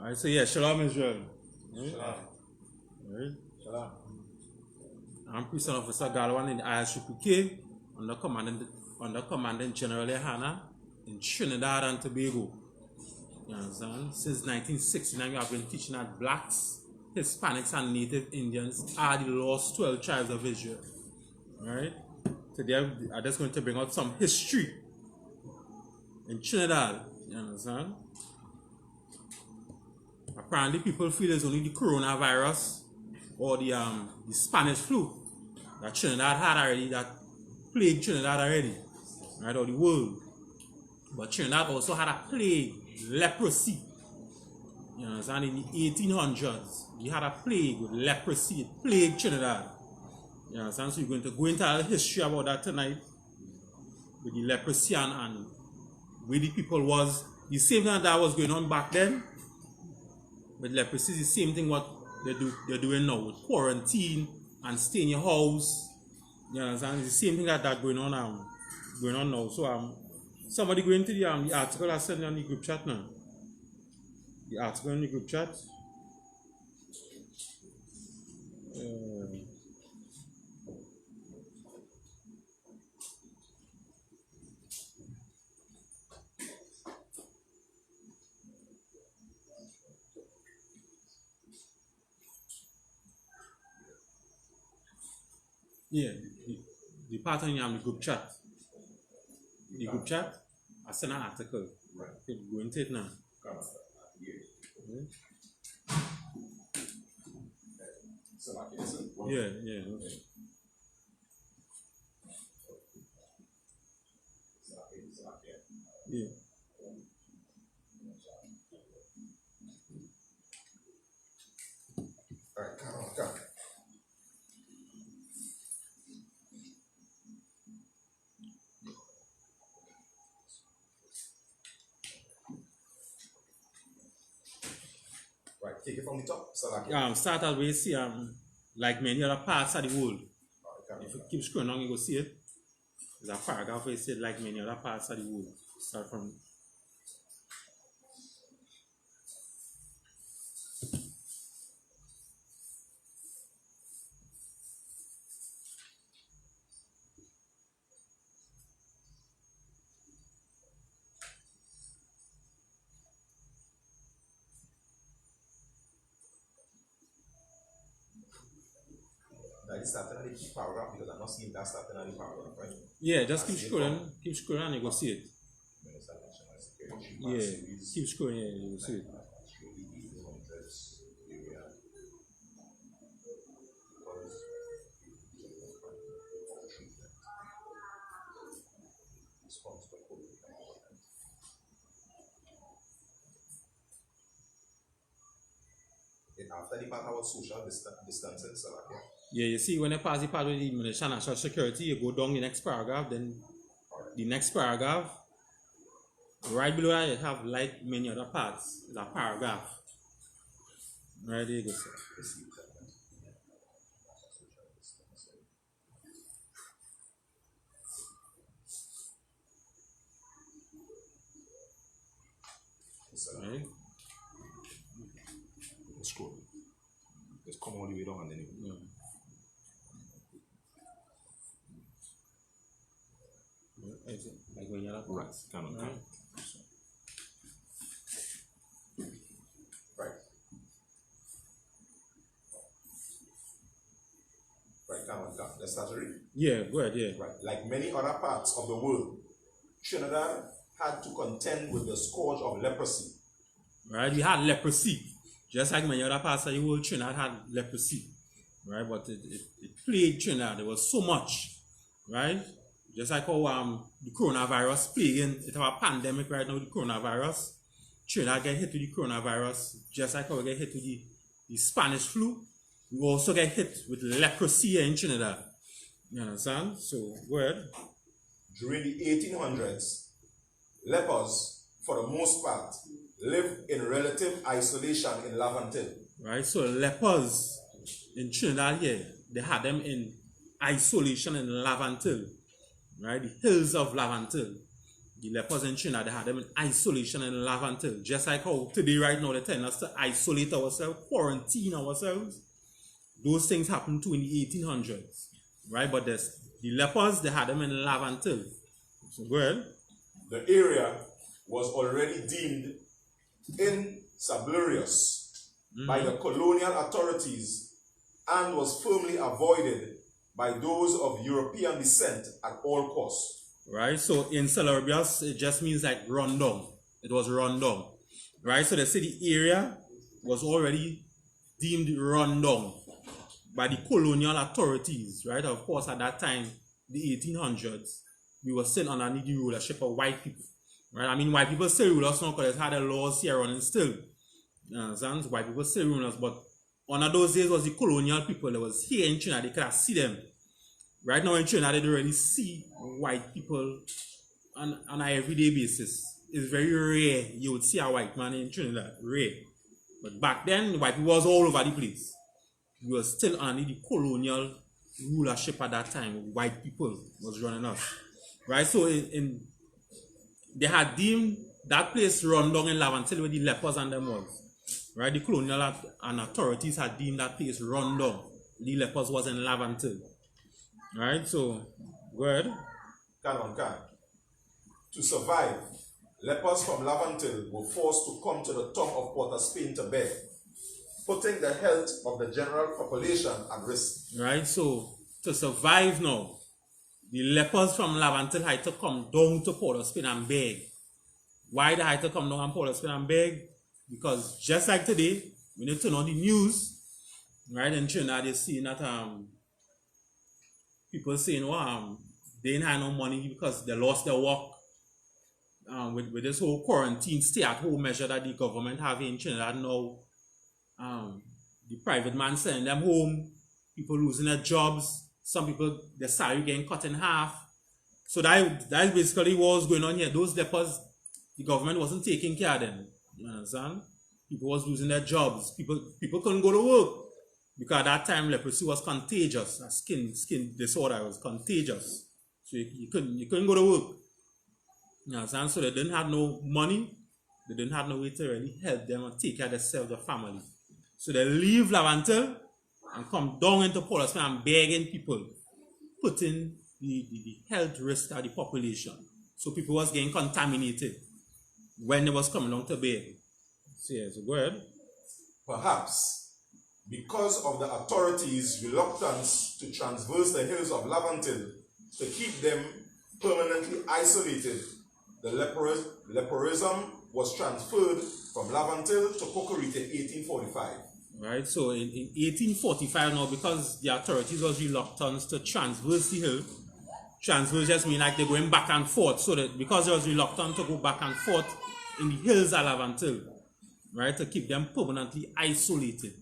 Alright, so yeah, Shalom Israel. Shalom. Right? Shalom. I'm Prison Officer Galwan in the I.S.U.P.K. under Commandant General YAHANNA in Trinidad and Tobago. You understand? Since 1969, we have been teaching that blacks, Hispanics, and Native Indians are the lost 12 tribes of Israel. Alright? Today, I'm just going to bring out some history in Trinidad. You understand? Apparently, people feel it's only the coronavirus or the Spanish flu that Trinidad had already, that plagued Trinidad already, right, or the world. But Trinidad also had a plague, leprosy. You understand? In the 1800s, we had a plague with leprosy. It plagued Trinidad. You understand? So we're going to go into a history about that tonight with the leprosy and where the people was. The same thing that was going on back then with leprosy is the same thing what they're doing now with quarantine and stay in your house. You understand? It's the same thing that going on now. So somebody go into the article I sent on the group chat now. The article in the group chat. Yeah, the part on the group chat. The group chat, I sent an article. Right. Okay, go into it now. Yeah, yeah. Okay. Yeah. All right, come on. Right, take it from the top. Start out where you see like many other parts of the world. Right, If you keep scrolling on, you go see it. There's a paragraph where you see like many other parts of the world. Start from That is starting at the paragraph because I'm not seeing that starting at the paragraph, right? yeah, just keep scrolling and you go see it. Yeah, keep scrolling, yeah, you will see it. After the part about social distancing, yeah, you see when you pass the part with the national security, you go down the next paragraph, then the next paragraph, right below that you have like many other parts, it's a paragraph. Right there you go, sir. Right? Scroll. Just come all the way down and then you Like when you're right, come on. Right, come on. Let's start to read. Yeah, go ahead, yeah. Right, like many other parts of the world, Trinidad had to contend with the scourge of leprosy. Right, we had leprosy. Just like many other parts of the world, Trinidad had leprosy. Right, but it plagued Trinidad. There was so much. Right? Just like how the coronavirus plaguing, it's a pandemic right now, the coronavirus. Trinidad get hit with the coronavirus, just like how we get hit with the Spanish flu. We also get hit with leprosy here in Trinidad. You understand? So, go ahead. During the 1800s, lepers, for the most part, lived in relative isolation in Laventille. Right, so lepers in Trinidad here, they had them in isolation in Laventille. Right, the hills of Laventille. the lepers in Trinidad, they had them in isolation in Lavantil. Just like how today, right now, they're telling us to isolate ourselves, quarantine ourselves. Those things happened too in the 1800s, right? But the lepers, they had them in Lavantil. So go ahead. The area was already deemed insalubrious by the colonial authorities and was firmly avoided by those of European descent at all costs. Right, so insalubrious, it just means like run down. It was run down. Right, so they say the area was already deemed run down by the colonial authorities. Right, of course, at that time, the 1800s, we were still underneath the rulership of white people. Right, I mean, white people still rule us now because they had the laws here running still. You understand? White people still rule us, but one of those days was the colonial people that was here in Trinidad. They could see them. Right now in Trinidad, they don't really see white people on an everyday basis. It's very rare you would see a white man in Trinidad. Rare. But back then, white people was all over the place. We were still under the colonial rulership at that time. White people was running us. Right? So they had deemed that place run down in Lavantil where the lepers and them was. Right? The colonial and authorities had deemed that place run down. The lepers was in Lavantil. Right, so go ahead. To survive, lepers from Lavantil were forced to come to the tongue of Port of Spain to beg, putting the health of the general population at risk. Right, so to survive now, the lepers from Lavantil had to come down to Port of Spain and beg. Why they had to come down to Port of Spain and beg? Because just like today, when you turn on the news, right, in Trinidad, you're seeing that people saying, well, they didn't have no money because they lost their work. With this whole quarantine, stay-at-home measure that the government have in Trinidad now, the private man sending them home, people losing their jobs, some people, their salary getting cut in half. So that's basically what was going on here. Those lepers, the government wasn't taking care of them. You understand? People was losing their jobs. People couldn't go to work. Because at that time, leprosy was contagious. A skin disorder was contagious. So you couldn't go to work. You understand? So they didn't have no money. They didn't have no way to really help them and take care of themselves, their family. So they leave Lavantil and come down into Port of Spain and begging people, putting the health risk of the population. So people was getting contaminated when they was coming down to beg. So yeah, so go ahead. Perhaps because of the authorities' reluctance to traverse the hills of Lavantil to keep them permanently isolated, the leperism was transferred from Lavantil to Cocorite in 1845. Right, so in 1845 now, because the authorities was reluctant to traverse the hill, transverse just mean like they're going back and forth, so that because they was reluctant to go back and forth in the hills of Lavantil, right, to keep them permanently isolated.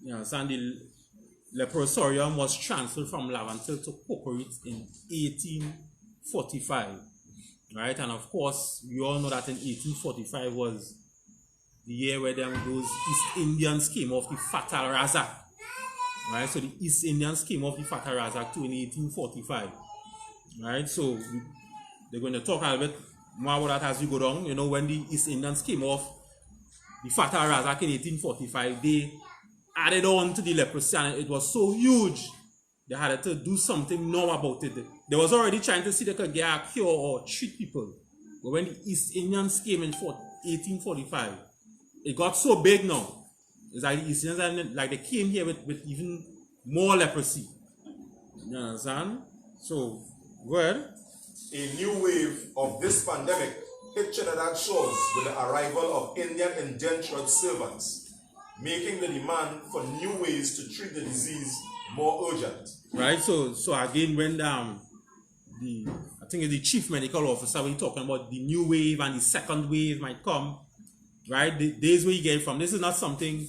You understand? The leprosorium was transferred from Lavantil to Cocorite in 1845, right? And of course, we all know that in 1845 was the year where those East Indians came off the Fatal Razak, right? So the East Indians came off the Fatal Razak too in 1845, right? So they're going to talk a little bit more about that as we go down. You know, when the East Indians came off the Fatal Razak in 1845, they added on to the leprosy, and it was so huge they had to do something now about it. They was already trying to see if they could get a cure or treat people, but when the East Indians came in 1845, it got so big now. It's like the East Indians, like they came here with even more leprosy. You understand? So go ahead. A new wave of this pandemic hit Trinidad shores with the arrival of Indian indentured servants, making the demand for new ways to treat the disease more urgent. Right, so again, when I think it's the chief medical officer, we're talking about the new wave and the second wave might come, right? Days where you get it from. This is not something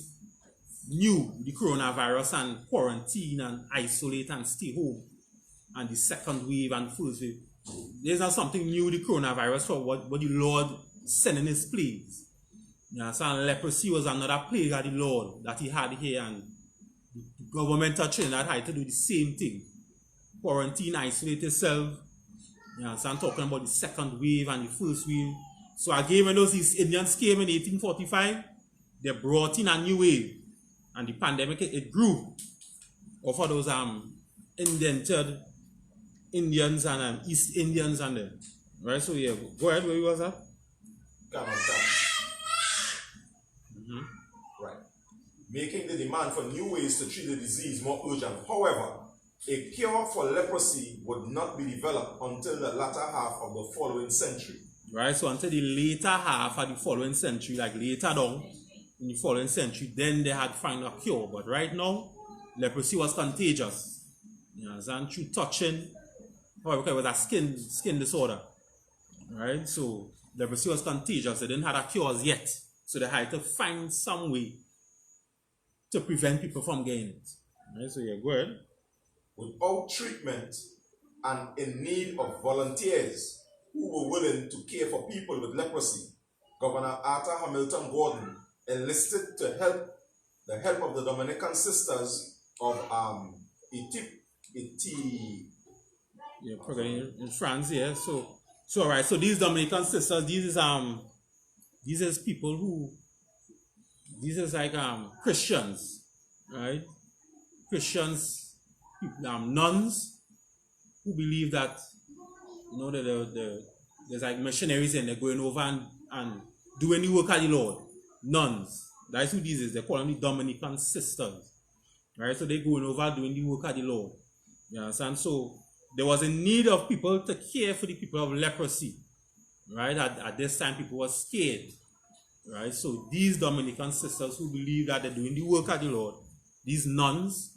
new, the coronavirus and quarantine and isolate and stay home, and the second wave and first wave. There's not something new, the coronavirus, for what the Lord sent in his plagues. You understand? Leprosy was another plague of the Lord that he had here, and the government of Trinidad had to do the same thing. Quarantine, isolate yourself, You understand? Talking about the second wave and the first wave. So again, when those East Indians came in 1845, they brought in a new wave. And the pandemic, it grew over those indented Indians and East Indians and them. Right? So yeah, go ahead, where you was at? Come. Right. Making the demand for new ways to treat the disease more urgent. However, a cure for leprosy would not be developed until the latter half of the following century. Right, so until the later half of the following century, like later down in the following century, then they had found a cure. But right now, leprosy was contagious. You understand? Through touching, or because it was a skin disorder. Right, so leprosy was contagious. They didn't have a cure yet. So they had to find some way to prevent people from getting it. Right, so yeah, go ahead. Without treatment and in need of volunteers who were willing to care for people with leprosy, Governor Arthur Hamilton Gordon enlisted to help the help of the Dominican sisters of I.S.U.P.K. Yeah, probably in France, yeah. So all right. So these Dominican sisters, these is people who, these is like Christians, right? Christians, nuns who believe that, you know, there's like missionaries and they're going over and doing the work of the Lord. Nuns. That's who these is. They call them the Dominican sisters. Right? So they're going over doing the work of the Lord. You understand? So there was a need of people to care for the people of leprosy. Right? At this time, people were scared. Right? So these Dominican sisters who believe that they're doing the work of the Lord, these nuns,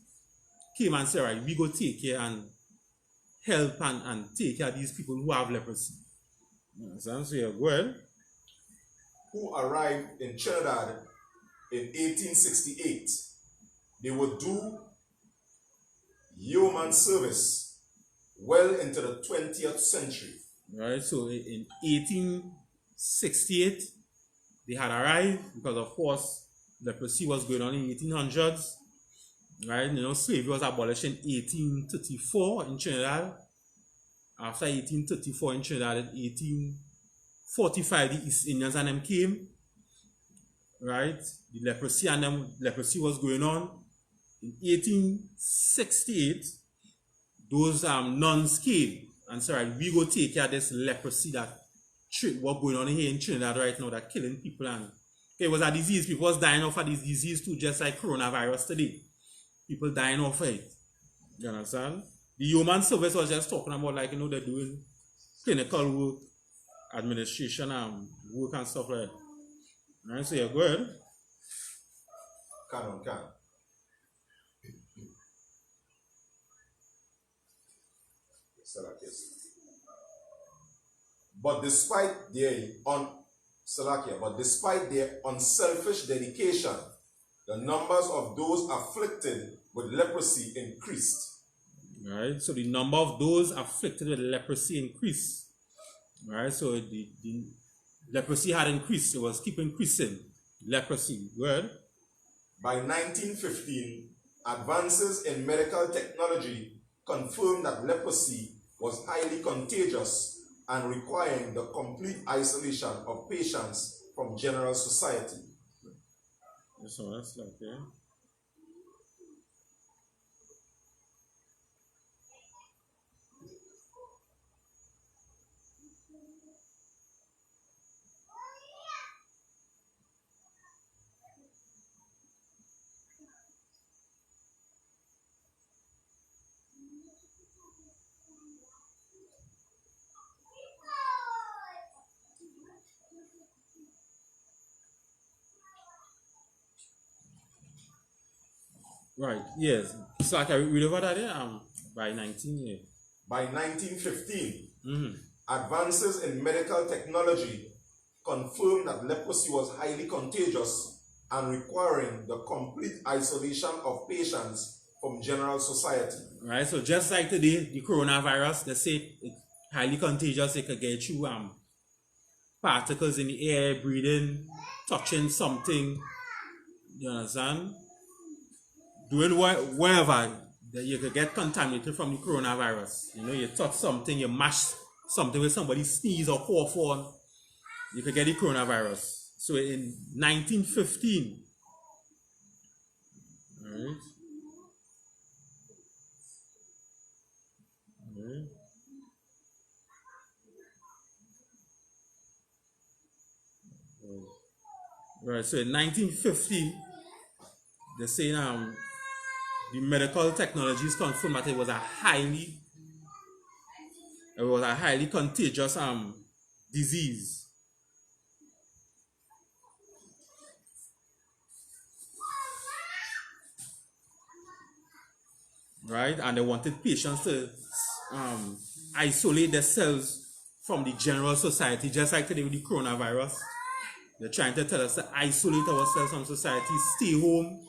came and said, right, we go take care and help and take care of these people who have leprosy. You understand? So yeah, go ahead. Who arrived in Trinidad in 1868. They would do yeoman service well into the 20th century. Right, so in 1868, they had arrived because, of course, leprosy was going on in 1800s. Right, you know, slavery was abolished in 1834 in Trinidad. After 1834 in Trinidad, in 1845, the East Indians and them came. Right, the leprosy was going on. In 1868, those nuns came and said, right, we go take care of this leprosy that what's going on here in Trinidad right now, that killing people. And it was a disease. People was dying off of this disease too, just like coronavirus today. People dying off of it. You understand? The human service was just talking about, like, you know, they're doing clinical work, administration and work and stuff like that. Right, so yeah, go ahead. Can. But despite their unselfish dedication, the numbers of those afflicted with leprosy increased. Right, so the number of those afflicted with leprosy increased. Right, so the leprosy had increased. It was keep increasing. Leprosy, go ahead. By 1915, advances in medical technology confirmed that leprosy was highly contagious and requiring the complete isolation of patients from general society. So that's like, yeah. Right, yes. So I can read over that there by 19. By 1915, advances in medical technology confirmed that leprosy was highly contagious and requiring the complete isolation of patients from general society. Right, so just like today, the coronavirus, they say it's highly contagious. It could get you particles in the air, breathing, touching something. You understand? Doing wherever that you could get contaminated from the coronavirus. You know, you touch something, you mash something where somebody sneeze or cough on, you could get the coronavirus. So in 1915, all right, all right. Right, so in 1915, they're saying the medical technologies confirmed that it was a highly contagious disease. Right, and they wanted patients to isolate themselves from the general society, just like today with the coronavirus. They're trying to tell us to isolate ourselves from society, stay home,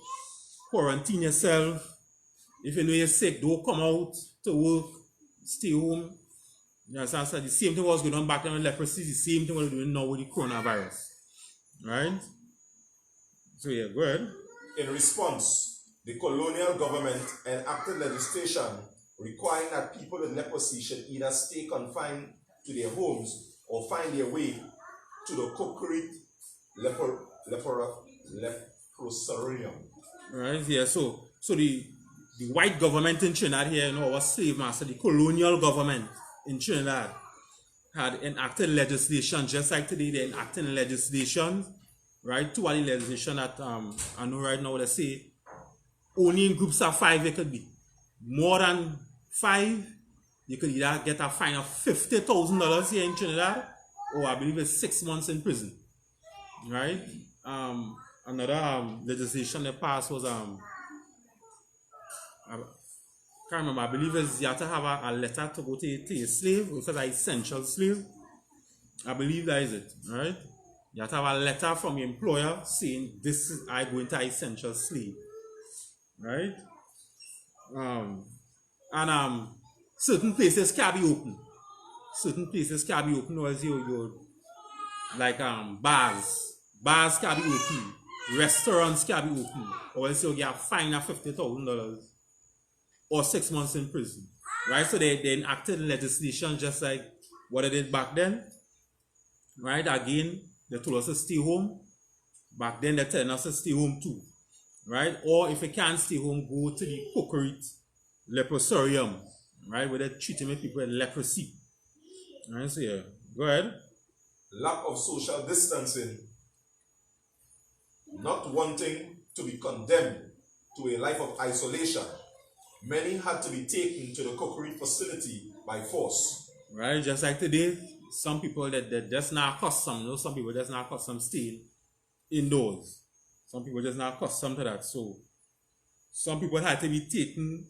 quarantine yourself. If you know you're sick, don't come out to work, stay home. You understand? So the same thing was going on back then with leprosy, the same thing we're doing now with the coronavirus. Right? So yeah, go ahead. In response, the colonial government enacted legislation requiring that people with leprosy should either stay confined to their homes or find their way to the concrete leprosarium. Right, yeah, so the white government in Trinidad here, was slave master, the colonial government in Trinidad had enacted legislation, just like today they're enacting legislation, right? Two of the legislation that I know right now they say only in groups of 5 it could be. More than 5, you could either get a fine of $50,000 here in Trinidad, or I believe it's 6 months in prison. Right? Another legislation that passed was I can't remember. I believe you have to have a letter to go to a slave, which is an essential slave. I believe that is it, right? You have to have a letter from your employer saying this is I go into essential slave, right? And certain places can be open. Certain places can be open, as you like bars can be open, restaurants can be open, or else you get a fine of $50,000 or 6 months in prison, right? So they enacted legislation just like what they did back then, right? Again, they told us to stay home. Back then, they're telling us to stay home too, right? Or if you can't stay home, go to the concrete leprosarium, right? Where they're treating people with leprosy. Right? So yeah, go ahead. Lack of social distancing, not wanting to be condemned to a life of isolation, many had to be taken to the concrete facility by force. Right, just like today, some people that just not accustomed, some people just not accustomed staying indoors. Some people just not accustomed to that. So some people had to be taken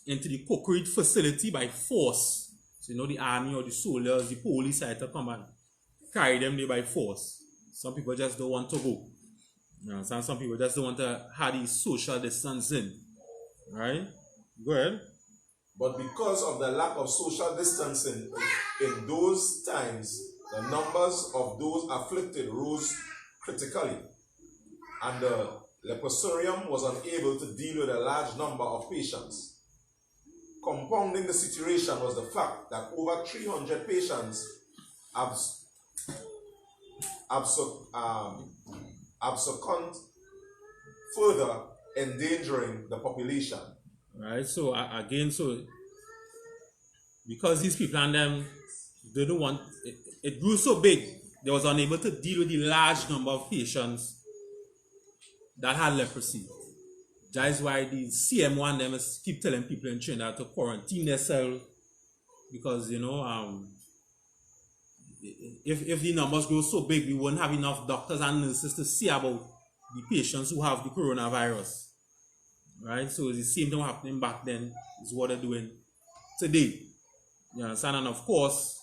into the concrete facility by force. So the army or the soldiers, the police had to come and carry them there by force. Some people just don't want to go. Some people just don't want to have the social distancing. Right? Go ahead. But because of the lack of social distancing in those times, the numbers of those afflicted rose critically, and the leprosarium was unable to deal with a large number of patients. Compounding the situation was the fact that over 300 patients succumbed, further endangering the population. Right, so again, because these people and them, they don't want, it grew so big, they was unable to deal with the large number of patients that had leprosy. That is why the CM1 them keep telling people in Trinidad to quarantine themselves, because if the numbers grow so big, we won't have enough doctors and nurses to see about the patients who have the coronavirus. Right, so the same thing happening back then is what they're doing today. You understand? And of course,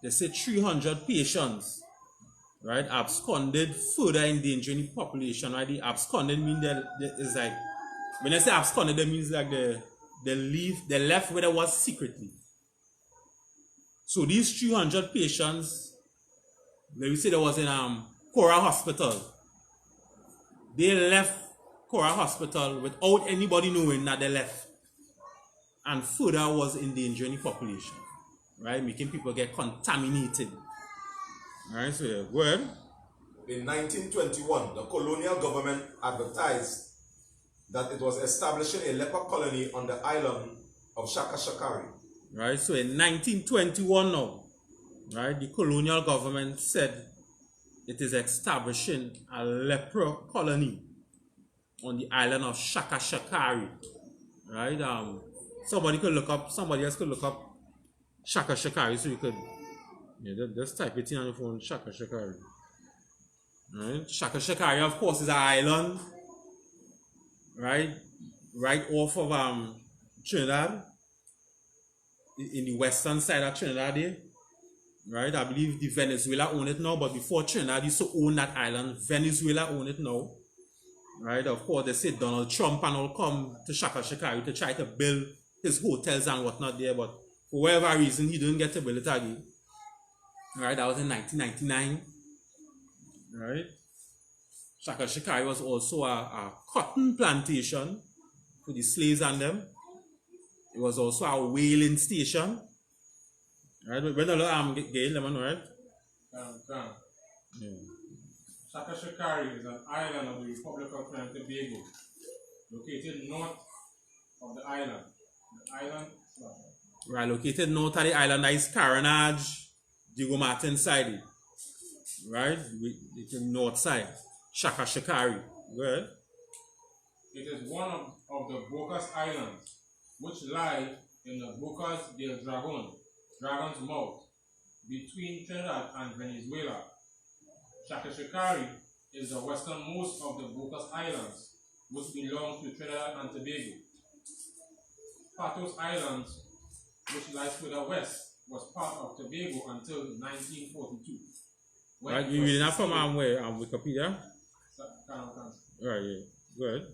they say 300 patients, right, absconded, further endangering the population. Right, the absconded means that is like, when I say absconded, that means like they left where they was secretly. So these 300 patients, let me say there was in Cora Hospital. They left Cora Hospital without anybody knowing that they left, and further was endangering the population. right, making people get contaminated. Right, so yeah, go ahead. In 1921, the colonial government advertised that it was establishing a leper colony on the island of Shakashakari. Right, so in 1921 now, right, the colonial government said it is establishing a leper colony on the island of Shakashakari. Right, somebody else could look up Shakashakari, so you could, yeah, just type it in on your phone, Shakashakari. Right, Shakashakari, of course, is an island, right off of Trinidad, in the western side of Trinidad there. Right, I believe the Venezuela own it now, but before Trinidad used to own that island, Venezuela own it now. Right, of course, they say Donald Trump and all come to Shakashakari to try to build his hotels and whatnot there, but for whatever reason, he didn't get to build it again. Right, that was in 1999. Right, Shakashakari was also a cotton plantation for the slaves and them. It was also a whaling station. Right, when the Gail, them right? Yeah. Shakashakari is an island of the Republic of Trinidad and Tobago, located north of the island. The island, right, located north of the island, that is Carenage, Diego Martin side. Right, it's the north side. Shakashakari. Go ahead. it is one of the Bocas Islands, which lie in the Bocas del Dragon's Mouth, between Trinidad and Venezuela. Shakashakari is the westernmost of the Bocas Islands, which belongs to Trinidad and Tobago. Patos Islands, which lies to the west, was part of Tobago until 1942. Right, you reading that from where? Wikipedia? Right, yeah. Go ahead.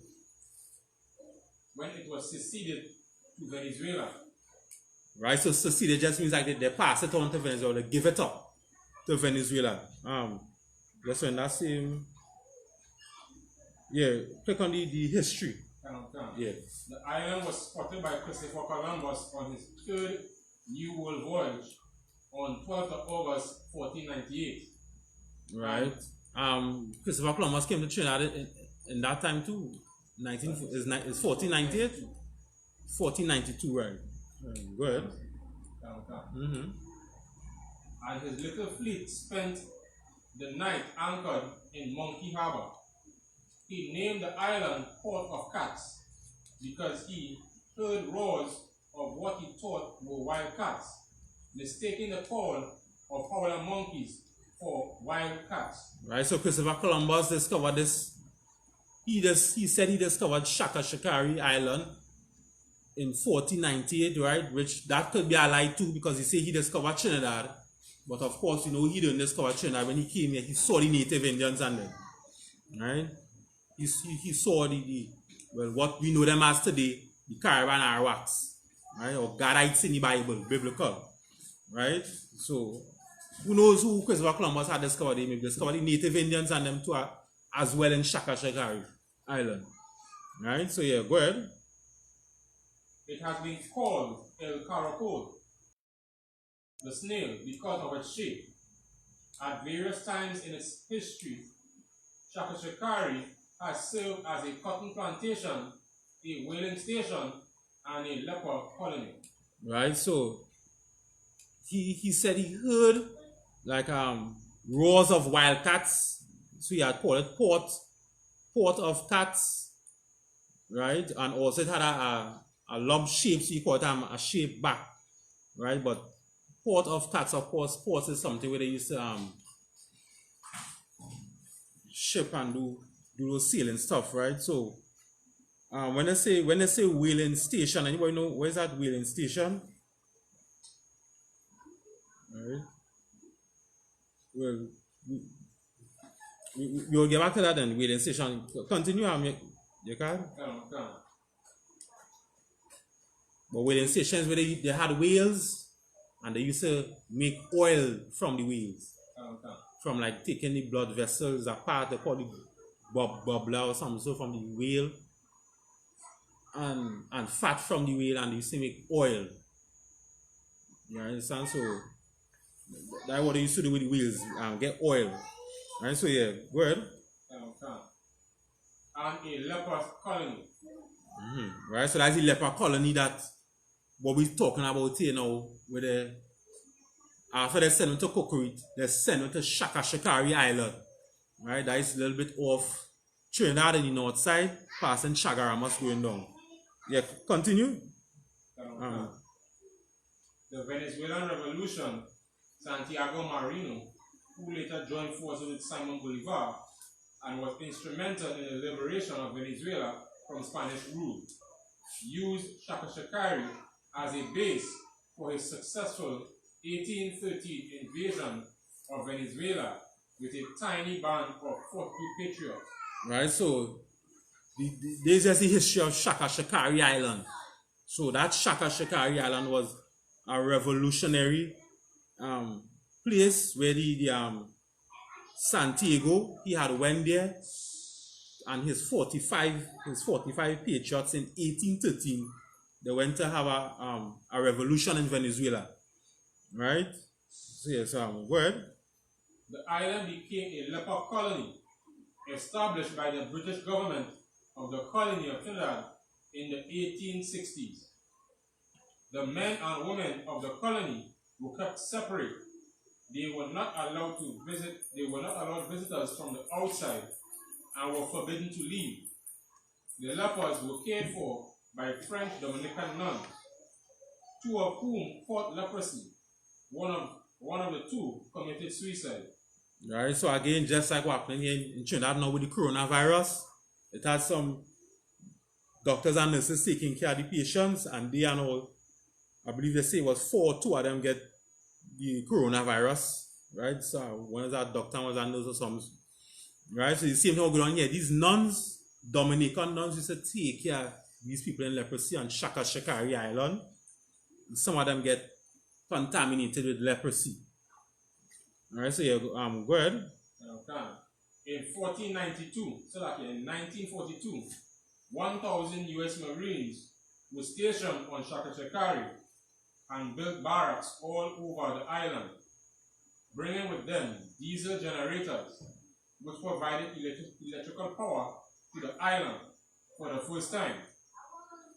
When it was seceded to Venezuela. Right, so seceded just means like they pass it on to Venezuela, they give it up to Venezuela. Just in that same, yeah, click on the history. Yeah. The island was spotted by Christopher Columbus on his third New World voyage on 12th of August 1498. Right. Christopher Columbus came to Trinidad in that time too. It's 1498? 1492, right. Go ahead. And his little fleet spent the night anchored in Monkey Harbor. He named the island Port of Cats because he heard roars of what he thought were wild cats, mistaking the call of howler monkeys for wild cats. Right, so Christopher Columbus discovered this. He said he discovered Shakashakari Island in 1498, right? Which that could be a lie too, because he said he discovered Trinidad. But of course, you know, he didn't discover Trinidad. When he came here, he saw the native Indians and them. Right? He saw well, what we know them as today, the Caribbean Arawaks, right? Or Gadites in the Bible, biblical. Right? So, who knows who Christopher Columbus had discovered? He maybe discovered the native Indians and them too, as well in Shakashakari Island. Right? So yeah, go ahead. It has been called El Caracol, the snail, because of its shape. At various times in its history, Shakashakari has served as a cotton plantation, a whaling station, and a leper colony. Right, so he said he heard like roars of wildcats, so he had called it port of cats, right? And also it had a lump shape, so he called it a shape back, right? But port of cats, of course, port is something where they used to ship and do those sailing stuff, right? So when they say whaling station, anybody know where's that whaling station? Right. Well, we'll get back to that then. Whaling station. Continue, you can. But whaling stations where they had whales and they used to make oil from the whales. From like taking the blood vessels apart, they call it bubbler or something, so from the whale, and fat from the whale, and they used to make oil. You understand? So that's what they used to do with the wheels, get oil. Right? So yeah, go ahead. And a leper colony. Right? So that's the leper colony that what we're talking about here now, with the after they send them to Cocorit, they send them to Shakari Island. Right? That is a little bit off Trinidad in the north side, passing Chagaramas going down. Yeah, continue. The Venezuelan Revolution, Santiago Marino, who later joined forces with Simon Bolivar and was instrumental in the liberation of Venezuela from Spanish rule, used Shakari as a base for his successful 1813 invasion of Venezuela with a tiny band of 40 patriots. Right, so there's just the history of Shakari Island. So that Shakari Island was a revolutionary place where the Santiago, he had went there, and his 45 patriots in 1813, they went to have a revolution in Venezuela. Right? So yes, word. The island became a leper colony established by the British government of the colony of Trinidad in the 1860s. The men and women of the colony were kept separate. They were not allowed to visit. They were not allowed visitors from the outside and were forbidden to leave. The lepers were cared for by French Dominican nuns, two of whom fought leprosy. One of the two committed suicide. Right. So again, just like what happened here in Trinidad now with the coronavirus, it had some doctors and nurses taking care of the patients, and they and all, I believe they say it was two of them get the coronavirus, right? So one is a doctor, one is a nurse or something, right? So the same thing going on here. These nuns, Dominican nuns, used to take care of these people in leprosy on Shakari Island. Some of them get contaminated with leprosy. All right, so yeah, go ahead. In 1492, so like in 1942, 1,000 U.S. Marines were stationed on Shakari and built barracks all over the island, bringing with them diesel generators, which provided electrical power to the island for the first time.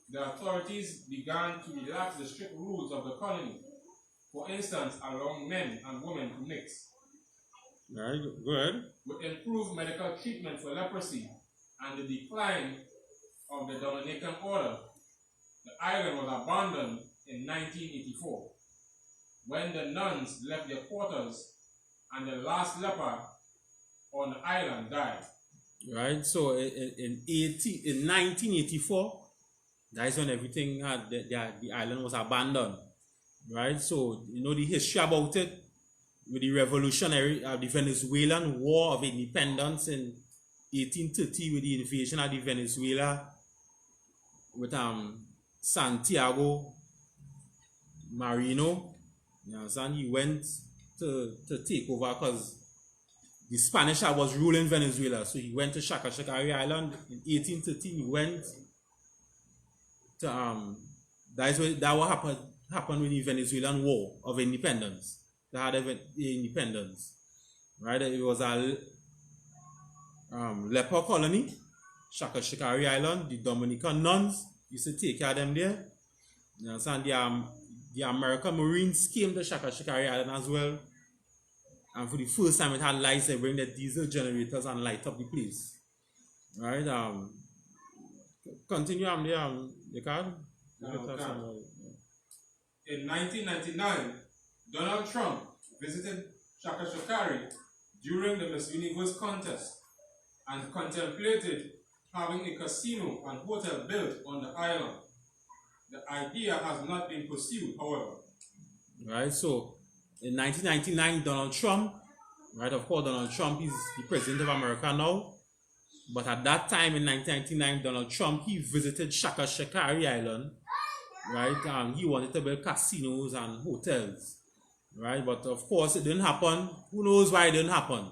The authorities began to relax the strict rules of the colony, for instance, allowing men and women to mix. All right, go ahead. With improved medical treatment for leprosy and the decline of the Dominican order, the island was abandoned in 1984, when the nuns left their quarters and the last leper on the island died. Right, so in 1984, that is when everything had the island was abandoned. Right, so you know the history about it with the revolutionary the Venezuelan War of Independence in 1830 with the invasion of the Venezuela with Santiago Marino. You understand? He went to take over because the Spanish was ruling Venezuela. So he went to Shakari Island in 1830. He went to that what happened with the Venezuelan War of Independence. They had independence, right? It was a leper colony, Shakari Island. The Dominican nuns used to take care of them there. You understand? The American Marines came to Shakari Island as well, and for the first time it had lights. They bring the diesel generators and light up the place, right? Continue on the card. In 1999, Donald Trump visited Shakari during the Miss Universe contest and contemplated having a casino and hotel built on the island. The idea has not been pursued, however. Right, so in 1999, Donald Trump, right, of course, Donald Trump is the president of America now, but at that time in 1999, Donald Trump, he visited Shakari Island, right, he wanted to build casinos and hotels. Right, but of course it didn't happen. Who knows why it didn't happen?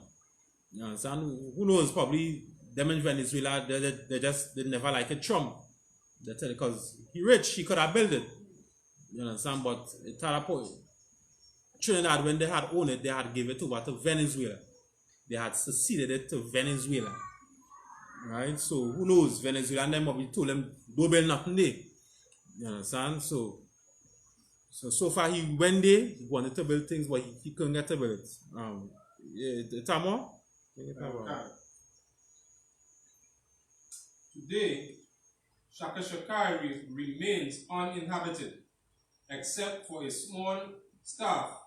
You understand? Who knows? Probably them in Venezuela, they never liked Trump. They tell because he rich, he could have built it. You understand? But it had a point. Trinidad, when they had owned it, they had given it over to Venezuela. They had seceded it to Venezuela. Right? So who knows? Venezuela and them probably told them, don't build nothing there. You understand? So far he went there, he wanted to build things, but he couldn't get to build it. Tamo? Today, SHALAM remains uninhabited, except for a small staff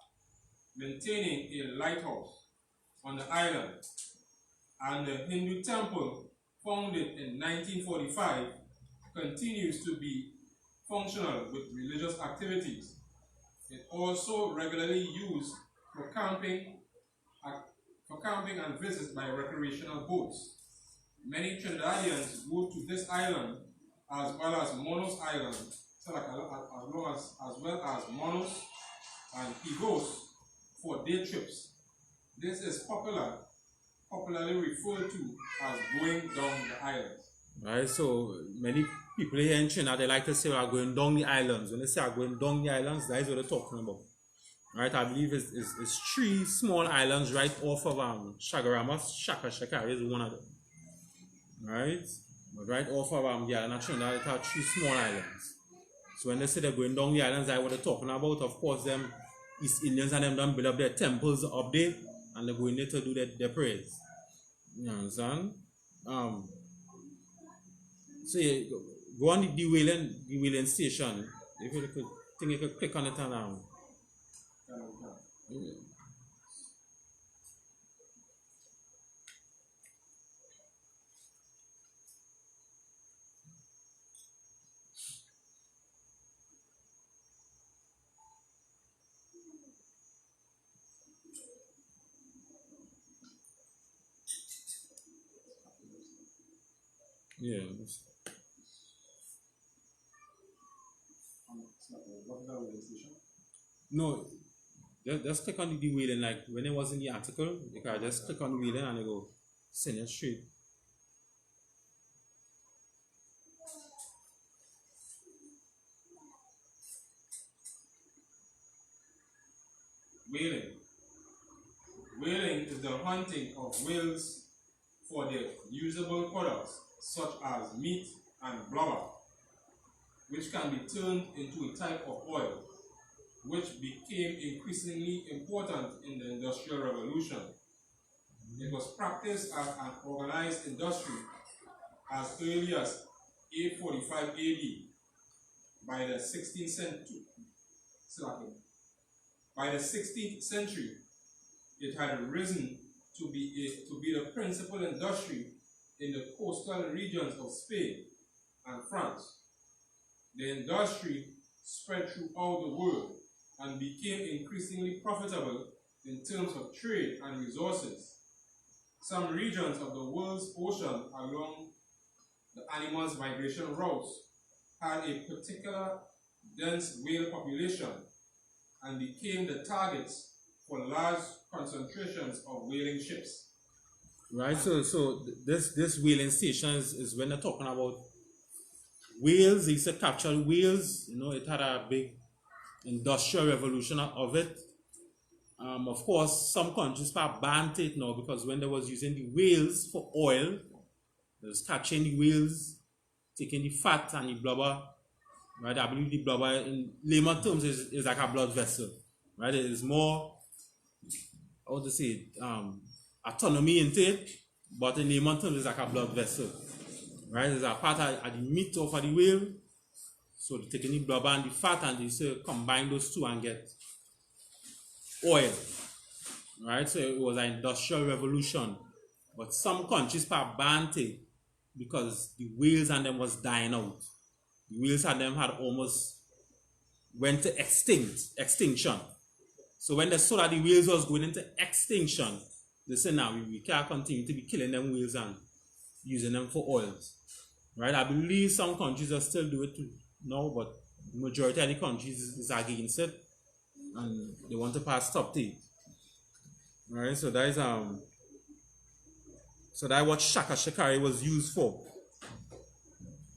maintaining a lighthouse on the island, and the Hindu temple, founded in 1945, continues to be functional with religious activities. It also regularly used for camping and visits by recreational boats. Many Trinidadians go to this island as well as Monos Island, as well as Monos and Igos for day trips. This is popularly referred to as going down the island. Right, so many people here in Trinidad, they like to say we are going down the islands. When they say we are going down the islands, that is what they're talking about. Right, I believe it's 3 small islands right off of Shagaramas. Shakari is one of them. Right, but right off of the island of Trinidad, it has 3 small islands. So when they say they're going down the islands, that's what they're talking about. Of course, them East Indians and them done build up their temples up there, and they're going there to do their prayers. You understand? So yeah, go on the whaling station. If you could think you could click on it and yeah. No, just click on the whaling. Like when it was in the article, you can just click on the whaling and it go send it straight. Whaling. Whaling is the hunting of whales for their usable products such as meat and blubber, which can be turned into a type of oil, which became increasingly important in the Industrial Revolution. It was practiced as an organized industry as early as 845 AD. By the 16th century, it had risen to be the principal industry in the coastal regions of Spain and France. The industry spread throughout the world and became increasingly profitable in terms of trade and resources. Some regions of the world's ocean along the animals' migration routes had a particular dense whale population and became the targets for large concentrations of whaling ships. Right, so this whaling station is when they're talking about whales. They used to capture whales. You know, it had a big industrial revolution of it. Of course, some countries banned it now because when they was using the whales for oil, they was catching the whales, taking the fat and the blubber. Right, I believe the blubber in layman terms is like a blood vessel. Right, it is more, how to say it, autonomy into it, but in layman terms it's like a blood vessel. Right, it's a part of the meat of the whale. So they take the blubber and the fat and they combine those two and get oil. Right, so it was an industrial revolution. But some countries banned it because the whales and them was dying out. The whales and them had almost went to extinction. So when they saw that the whales was going into extinction, they said, now we can't continue to be killing them whales and using them for oils. Right? I believe some countries are still do it now, but the majority of the countries is against it and they want to pass stop to it. Right? So that is so that's what shakari was used for.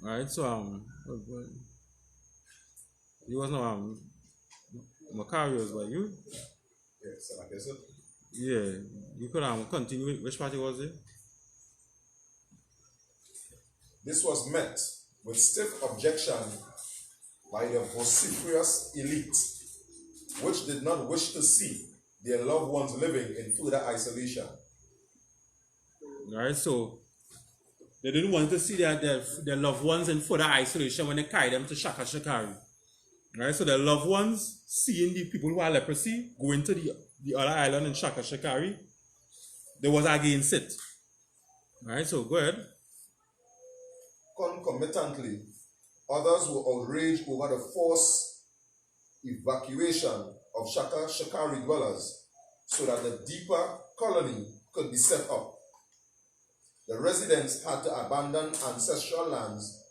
Right? So it was no Macarios, were you? Yes, like I said. Yeah, you could continue with which party was it? This was met with stiff objection by the vociferous elite, which did not wish to see their loved ones living in further isolation. Right, so they didn't want to see their loved ones in further isolation when they carried them to Shaka. Right, so the loved ones seeing the people who had leprosy going to the other island in Shakari, they was against it. Right, so go ahead. Concomitantly, others were outraged over the forced evacuation of Shakari dwellers so that the deeper colony could be set up. The residents had to abandon ancestral lands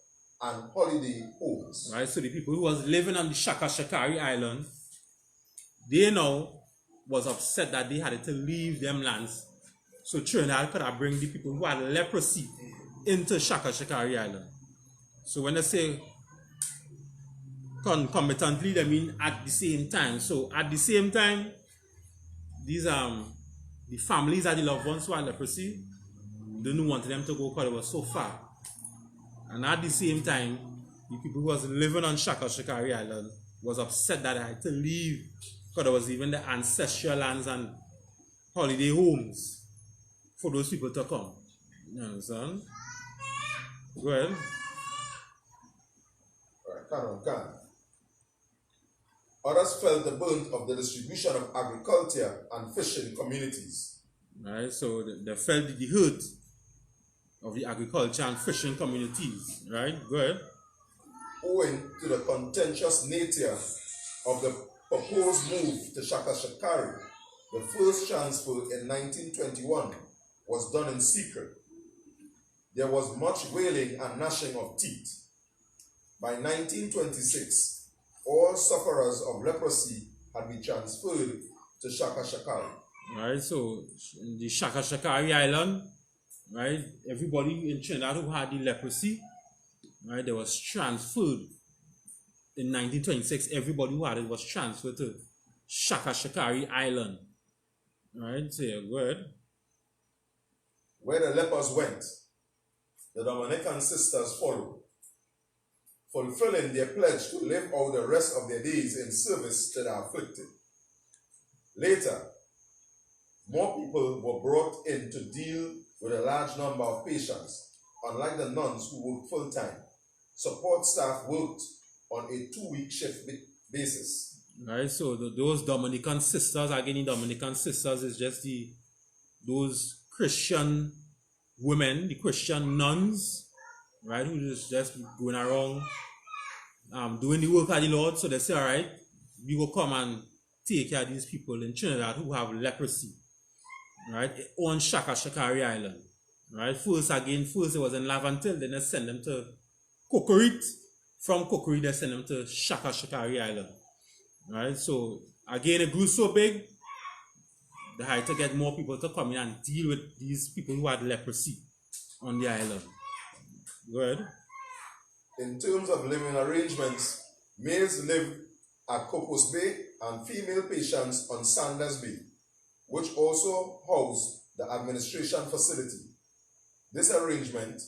and holiday homes. Right, so the people who was living on the Shakari island, they now was upset that they had to leave them lands. So Trinidad could have bring the people who had leprosy into Shakari island. So when they say concomitantly, they mean at the same time. So at the same time, these the families and the loved ones who had leprosy didn't want them to go because it was so far. And at the same time, the people who was living on Shakari island was upset that they had to leave because there was even the ancestral lands and holiday homes for those people to come. You understand? Go ahead. Can. Others felt the burden of the distribution of agriculture and fishing communities. Right, so they felt the hurt of the agriculture and fishing communities. Right, go ahead. Owing to the contentious nature of the proposed move to Shakari, the first transfer in 1921 was done in secret. There was much wailing and gnashing of teeth. By 1926, all sufferers of leprosy had been transferred to Shakari. Right, so in the Shakari island, right, everybody in Trinidad who had the leprosy, right, they was transferred. In 1926, everybody who had it was transferred to Shakari island. Right, so yeah, go ahead. Where the lepers went, the Dominican sisters followed, fulfilling their pledge to live out the rest of their days in service to the afflicted. Later, more people were brought in to deal with a large number of patients. Unlike the nuns who worked full-time, support staff worked on a 2-week shift basis. Right, so those Dominican sisters, again, the Dominican sisters is just those Christian women, the Christian nuns, right, who just going around doing the work of the Lord. So they say, all right, we will come and take care of these people in Trinidad who have leprosy, right, on Shakari island. Right, first it was in Lavantil, then they send them to Cocorit. From Cocorit, they send them to Shakari island. Right, so again, it grew so big, they had to get more people to come in and deal with these people who had leprosy on the island. Go ahead. In terms of living arrangements, males lived at Cocos Bay and female patients on Sanders Bay, which also housed the administration facility. This arrangement,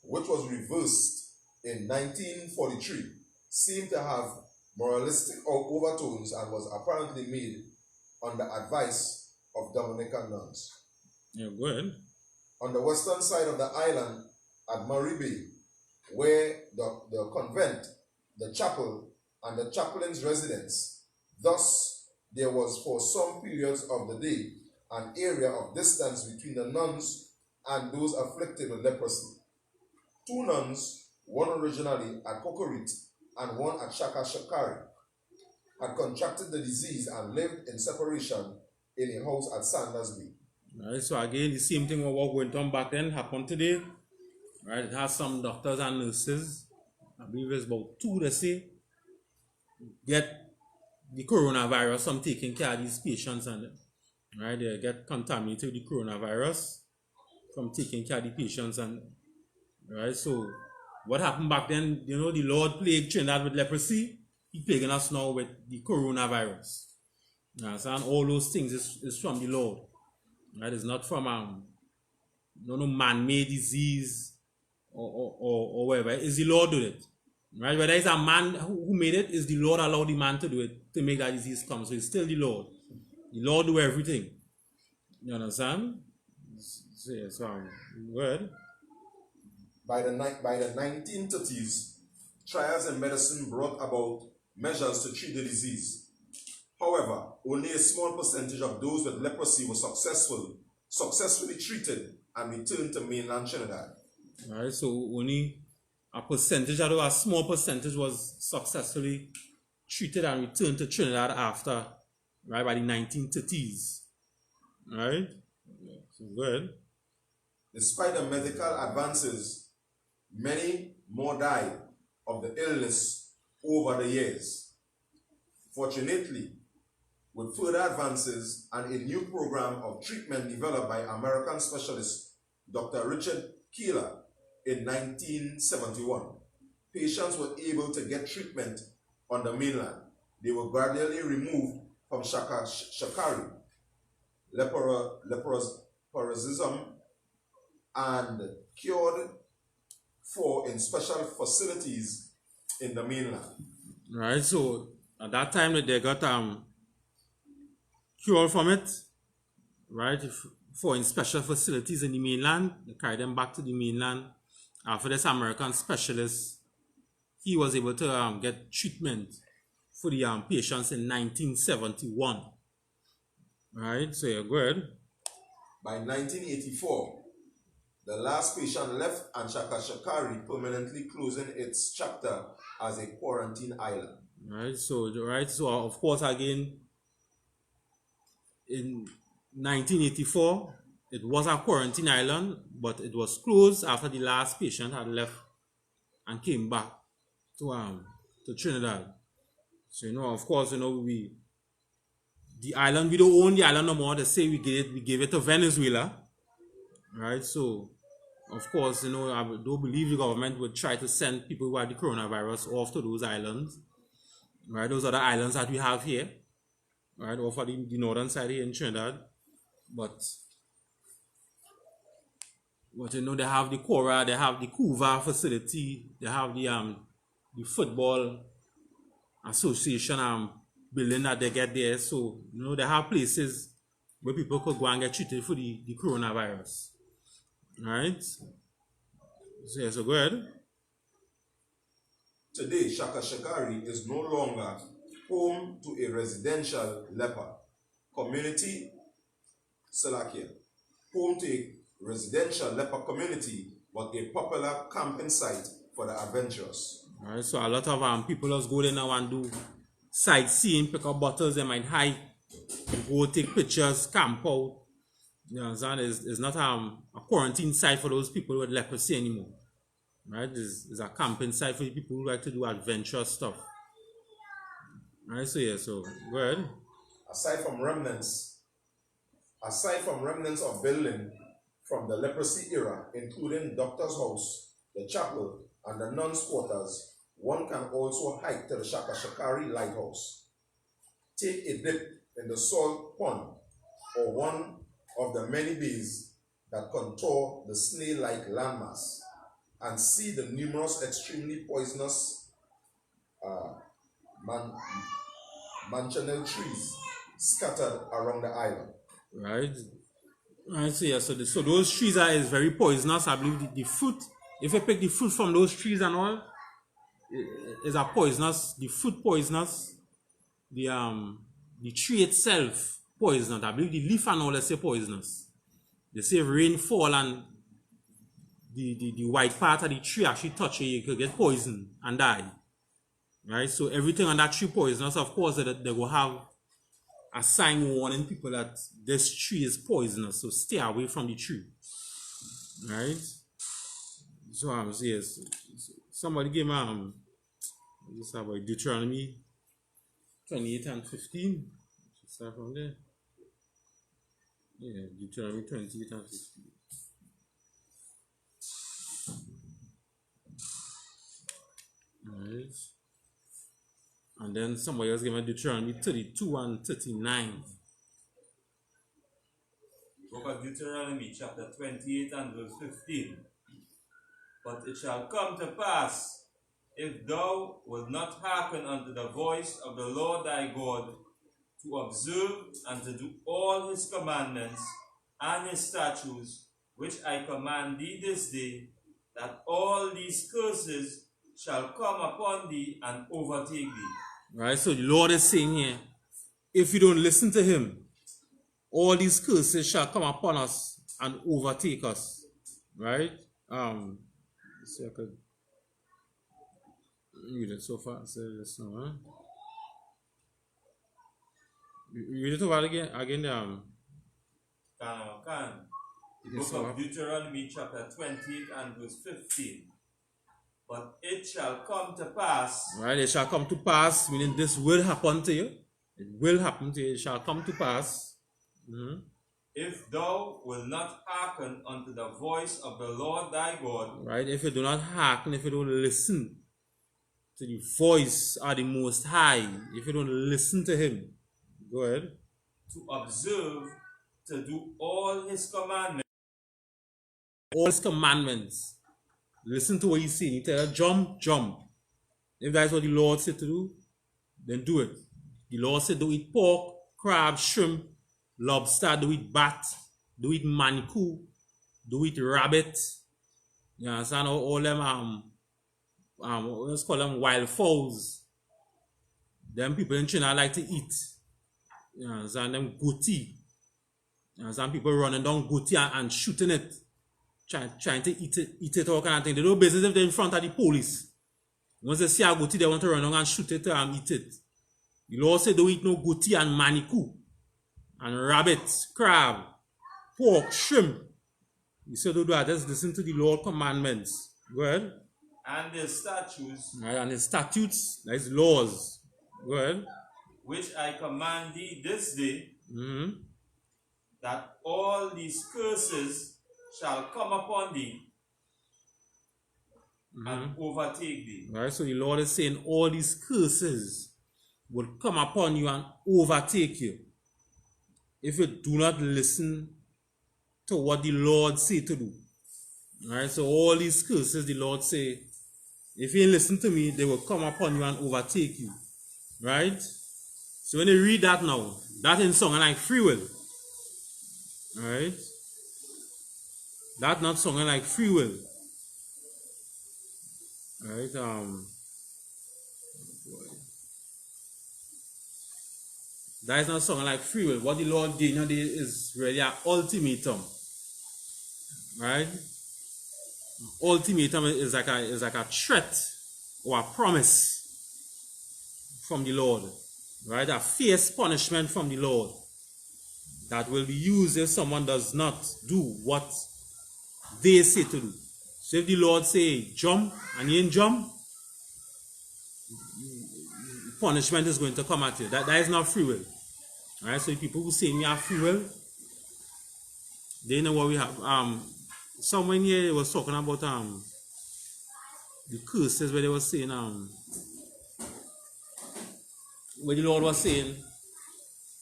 which was reversed in 1943, seemed to have moralistic overtones and was apparently made on the advice of Dominican nuns. Yeah, go ahead. On the western side of the island, at Murray Bay, where the convent, the chapel, and the chaplain's residence, thus there was for some periods of the day an area of distance between the nuns and those afflicted with leprosy. 2 nuns, one originally at Cocorit and one at Shakari, had contracted the disease and lived in separation in a house at Sanders Bay. Right, so again, the same thing what went on back then happened today. Right, it has some doctors and nurses, I believe it's about 2, they say, get the coronavirus from taking care of these patients, and right, they get contaminated with the coronavirus from taking care of the patients. And right, so what happened back then, you know, the Lord plagued Trinidad with leprosy, He plaguing us now with the coronavirus. So and all those things is from the Lord. Right? It's not from no man-made disease or whatever. It's the Lord do it. Right? Whether it's a man who made it, is the Lord allowed the man to do it to make that disease come. So it's still the Lord. The Lord do everything. You understand? So yes, good. By the 1930s, trials in medicine brought about measures to treat the disease. However, only a small percentage of those with leprosy were successfully treated and returned to mainland Trinidad. Right, so only a percentage, although a small percentage, was successfully treated and returned to Trinidad after, right, by the 1930s. Right? So good. Despite the medical advances, many more died of the illness over the years. Fortunately, with further advances and a new program of treatment developed by American specialist Dr. Richard Keeler in 1971, patients were able to get treatment on the mainland. They were gradually removed from shakari, leprosism, and cured for in special facilities in the mainland. Right, so at that time that they got cured from it, right, for in special facilities in the mainland, they carried them back to the mainland. After this American specialist, he was able to get treatment for the patients in 1971. Right, so you're good. By 1984, the last patient left and Shakari permanently closing its chapter as a quarantine island. Right, so of course again in 1984 it was a quarantine island, but it was closed after the last patient had left and came back to Trinidad. So of course the island, we don't own the island no more. They say we gave it to Venezuela. Right, so of course, I don't believe the government would try to send people who have the coronavirus off to those islands. Right, those are the islands that we have here. Right, off of the northern side here in Trinidad. But they have the Cora, they have the Cuva facility, they have the football association building that they get there. So they have places where people could go and get treated for the coronavirus. Right? So yeah, so go ahead. Today, Shakari is no longer home to a residential leper community, home to a residential leper community, but a popular camping site for the adventurous. All right, so a lot of people just go there now and do sightseeing, pick up bottles, they might hike, go take pictures, camp out. You understand? It's not a quarantine site for those people with leprosy anymore. Right? It's a camping site for people who like to do adventurous stuff. Right, so yeah, so go ahead. Aside from remnants of building from the leprosy era, including doctor's house, the chapel, and the nuns' quarters, one can also hike to the Shakari lighthouse. Take a dip in the salt pond or one of the many bays that contour the snail-like landmass and see the numerous extremely poisonous manchineel trees scattered around the island. Right. Right, so yeah, so those trees is very poisonous. I believe the fruit, if you pick the fruit from those trees and all, is a poisonous. The fruit poisonous. The tree itself poisonous. I believe the leaf and all they say poisonous. They say if rain fall and the white part of the tree actually touch you could get poisoned and die. Right? So everything on that tree poisonous, of course, they will have a sign warning people that this tree is poisonous, so stay away from the tree. Right? So yes, somebody gave me just about Deuteronomy 28 and 15. Start from there. Yeah, Deuteronomy 28 and 15. Right. And then somebody else give me Deuteronomy 32 and 39. Book of Deuteronomy chapter 28 and verse 15. But it shall come to pass, if thou wilt not hearken unto the voice of the Lord thy God, to observe and to do all his commandments and his statutes, which I command thee this day, that all these curses shall come upon thee and overtake thee. Right, so the Lord is saying here, if you don't listen to him, all these curses shall come upon us and overtake us. Right? Let's see if I could read it so far. So this now, huh? Read it over again. The book of Deuteronomy chapter 28 and verse 15. But it shall come to pass. Right, it shall come to pass, meaning this will happen to you. It will happen to you. It shall come to pass. If thou wilt not hearken unto the voice of the Lord thy God. Right, if you do not hearken, if you don't listen to the voice of the Most High, if you don't listen to him, go ahead. To observe, to do all his commandments. All his commandments. Listen to what he's saying. He tell you, jump, jump. If that's what the Lord said to do, then do it. The Lord said, do eat pork, crab, shrimp, lobster, do eat bat, do eat manikou, do eat rabbit. You understand? All them, let's call them wild fowls. Them people in Trinidad like to eat. You understand? Them goatee. You understand? People running down goatee and shooting it. Trying to eat it, all kind of thing. They do business if they're in front of the police. Once they see a goatee, they want to run down and shoot it and eat it. The Lord said don't eat no goatee and manikou, and rabbit, crab, pork, shrimp. He said don't do that. Just listen to the Lord's commandments. Go ahead. And his statutes. Right, and his statutes, that is laws. Go ahead. Which I command thee this day, that all these curses shall come upon thee and overtake thee. Right, so the Lord is saying all these curses will come upon you and overtake you if you do not listen to what the Lord say to do. Right, so all these curses the Lord say, if you listen to me, they will come upon you and overtake you. Right? So when you read that now, that in song like free will. Right? That's not something like free will. Right? That is not something like free will. What the Lord did is really an ultimatum. Right? Ultimatum is like a threat or a promise from the Lord. Right? A fierce punishment from the Lord that will be used if someone does not do what they say to do. So if the Lord say jump and you ain't jump, punishment is going to come at you. That is not free will. Alright, so people who say we have free will, they know what we have. Someone here was talking about the curses where they were saying where the Lord was saying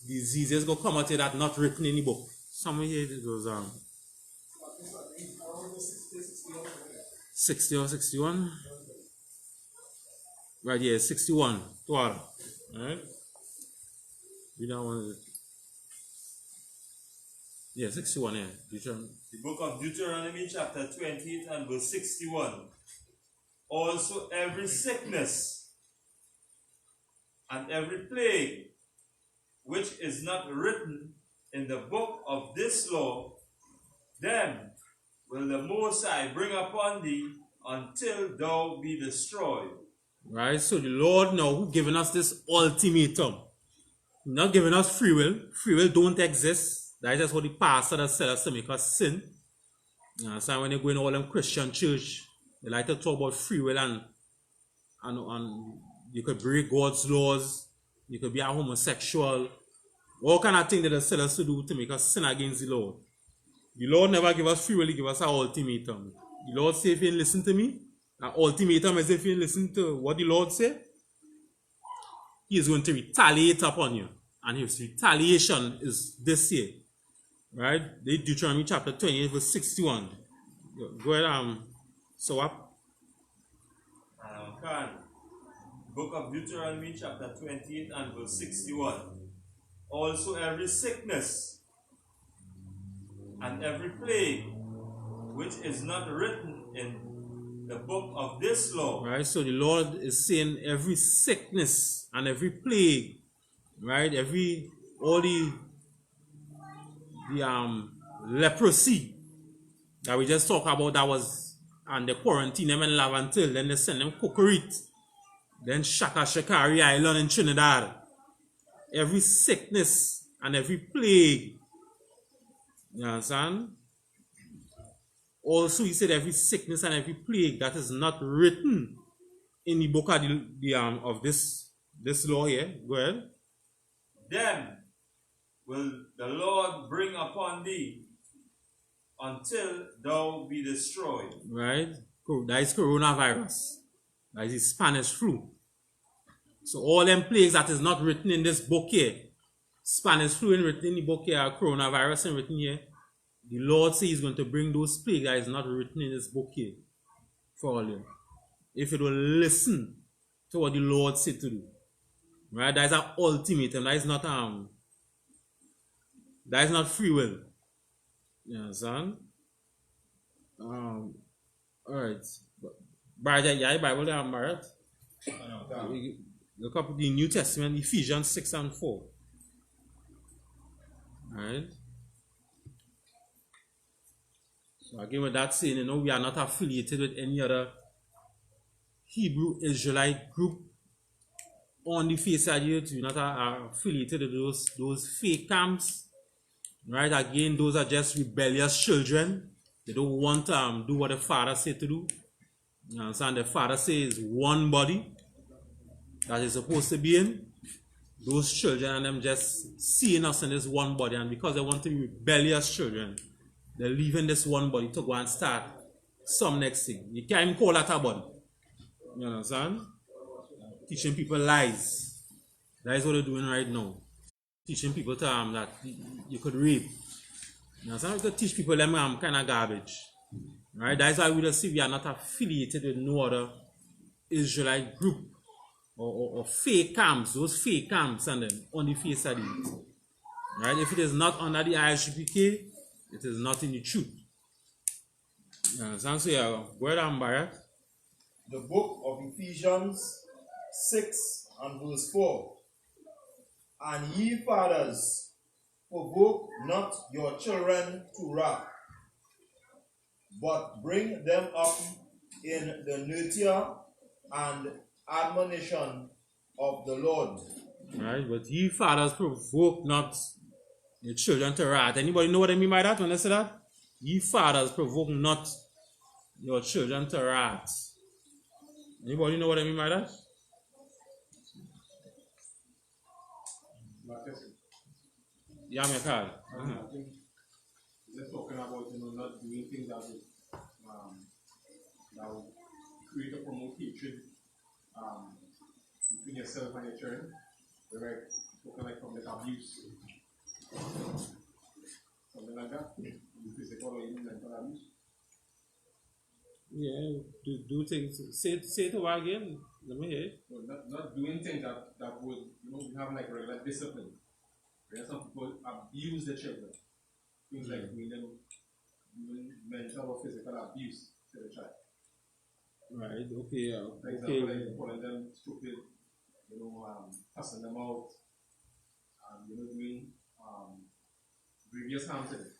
diseases go come at you that not written in the book. Someone here it was 60 or 61. Right here, 61. Alright. We don't want to. Yeah, 61 here. The book of Deuteronomy chapter 28 and verse 61. Also every sickness and every plague which is not written in the book of this law, them will the Most High bring upon thee until thou be destroyed. Right, so the Lord now who given us this ultimatum. Not giving us free will. Free will don't exist. That is just what the pastor that said us to make us sin. You know, so when you go in all them Christian church, they like to talk about free will and you could break God's laws, you could be a homosexual, all kind of things that they said us to do to make us sin against the Lord. The Lord never give us free will, he give us an ultimatum. The Lord say if you listen to me, an ultimatum is if you listen to what the Lord say, he is going to retaliate upon you. And his retaliation is this year. Right? Deuteronomy chapter 28, verse 61. Go ahead, so up. Book of Deuteronomy chapter 28 and verse 61. Also every sickness and every plague which is not written in the book of this law. Right, so the Lord is saying every sickness and every plague, right, all the leprosy that we just talked about, that was, and they quarantine them in Lavantil, then they send them Cocorit, then Shakari Island in Trinidad. Every sickness and every plague, you understand? Also, he said every sickness and every plague that is not written in the book of this law here. Go ahead. Them will the Lord bring upon thee until thou be destroyed. Right? That is coronavirus. That is the Spanish flu. So all them plagues that is not written in this book here, Spanish flu ain't written in the book here, coronavirus ain't written here. The Lord says he's going to bring those plagues that is not written in this book here for all you. If you will listen to what the Lord said to do. Right? That is an ultimatum. That is not free will. You understand? Alright. Barja, yeah, Bible there, Barrett. Look up the New Testament, Ephesians 6 and 4. Alright. So again, with that saying, we are not affiliated with any other Hebrew Israelite group on the face of the earth. We're not affiliated with those fake camps. Right? Again, those are just rebellious children. They don't want to do what the Father said to do. You understand? The Father says one body that is supposed to be in. Those children and them just seeing us in this one body, and because they want to be rebellious children, they're leaving this one body to go and start some next thing. You can't even call that a body. You understand? Teaching people lies. That is what they're doing right now. Teaching people that you could rape. You understand? You could teach people them kind of garbage. Right? That is why we just see we are not affiliated with no other Israelite group or fake camps. Those fake camps and them on the face of it. Right? If it is not under the I.S.U.P.K, it is not in the truth. You understand? So yeah, go ahead, Barrett. The book of Ephesians 6 and verse 4. And ye fathers, provoke not your children to wrath, but bring them up in the nurture and admonition of the Lord. Right, but ye fathers, provoke not your children to wrath. Anybody know what I mean by that when I say that? Ye fathers, provoke not your children to wrath. Anybody know what I mean by that? Yeah, my card. I think just talking about not doing things that will create or promote hatred between yourself and your children. Right? Talking like from like abuse. Something like that. Physical or even mental abuse. Yeah, do things. Say it over again. Let me hear it. No, not doing things that would have like regular discipline. Where some people abuse the children. Things like doing mental or physical abuse to the child. Right, okay, For example, like calling them stupid, cussing them out, doing grievous harm to them.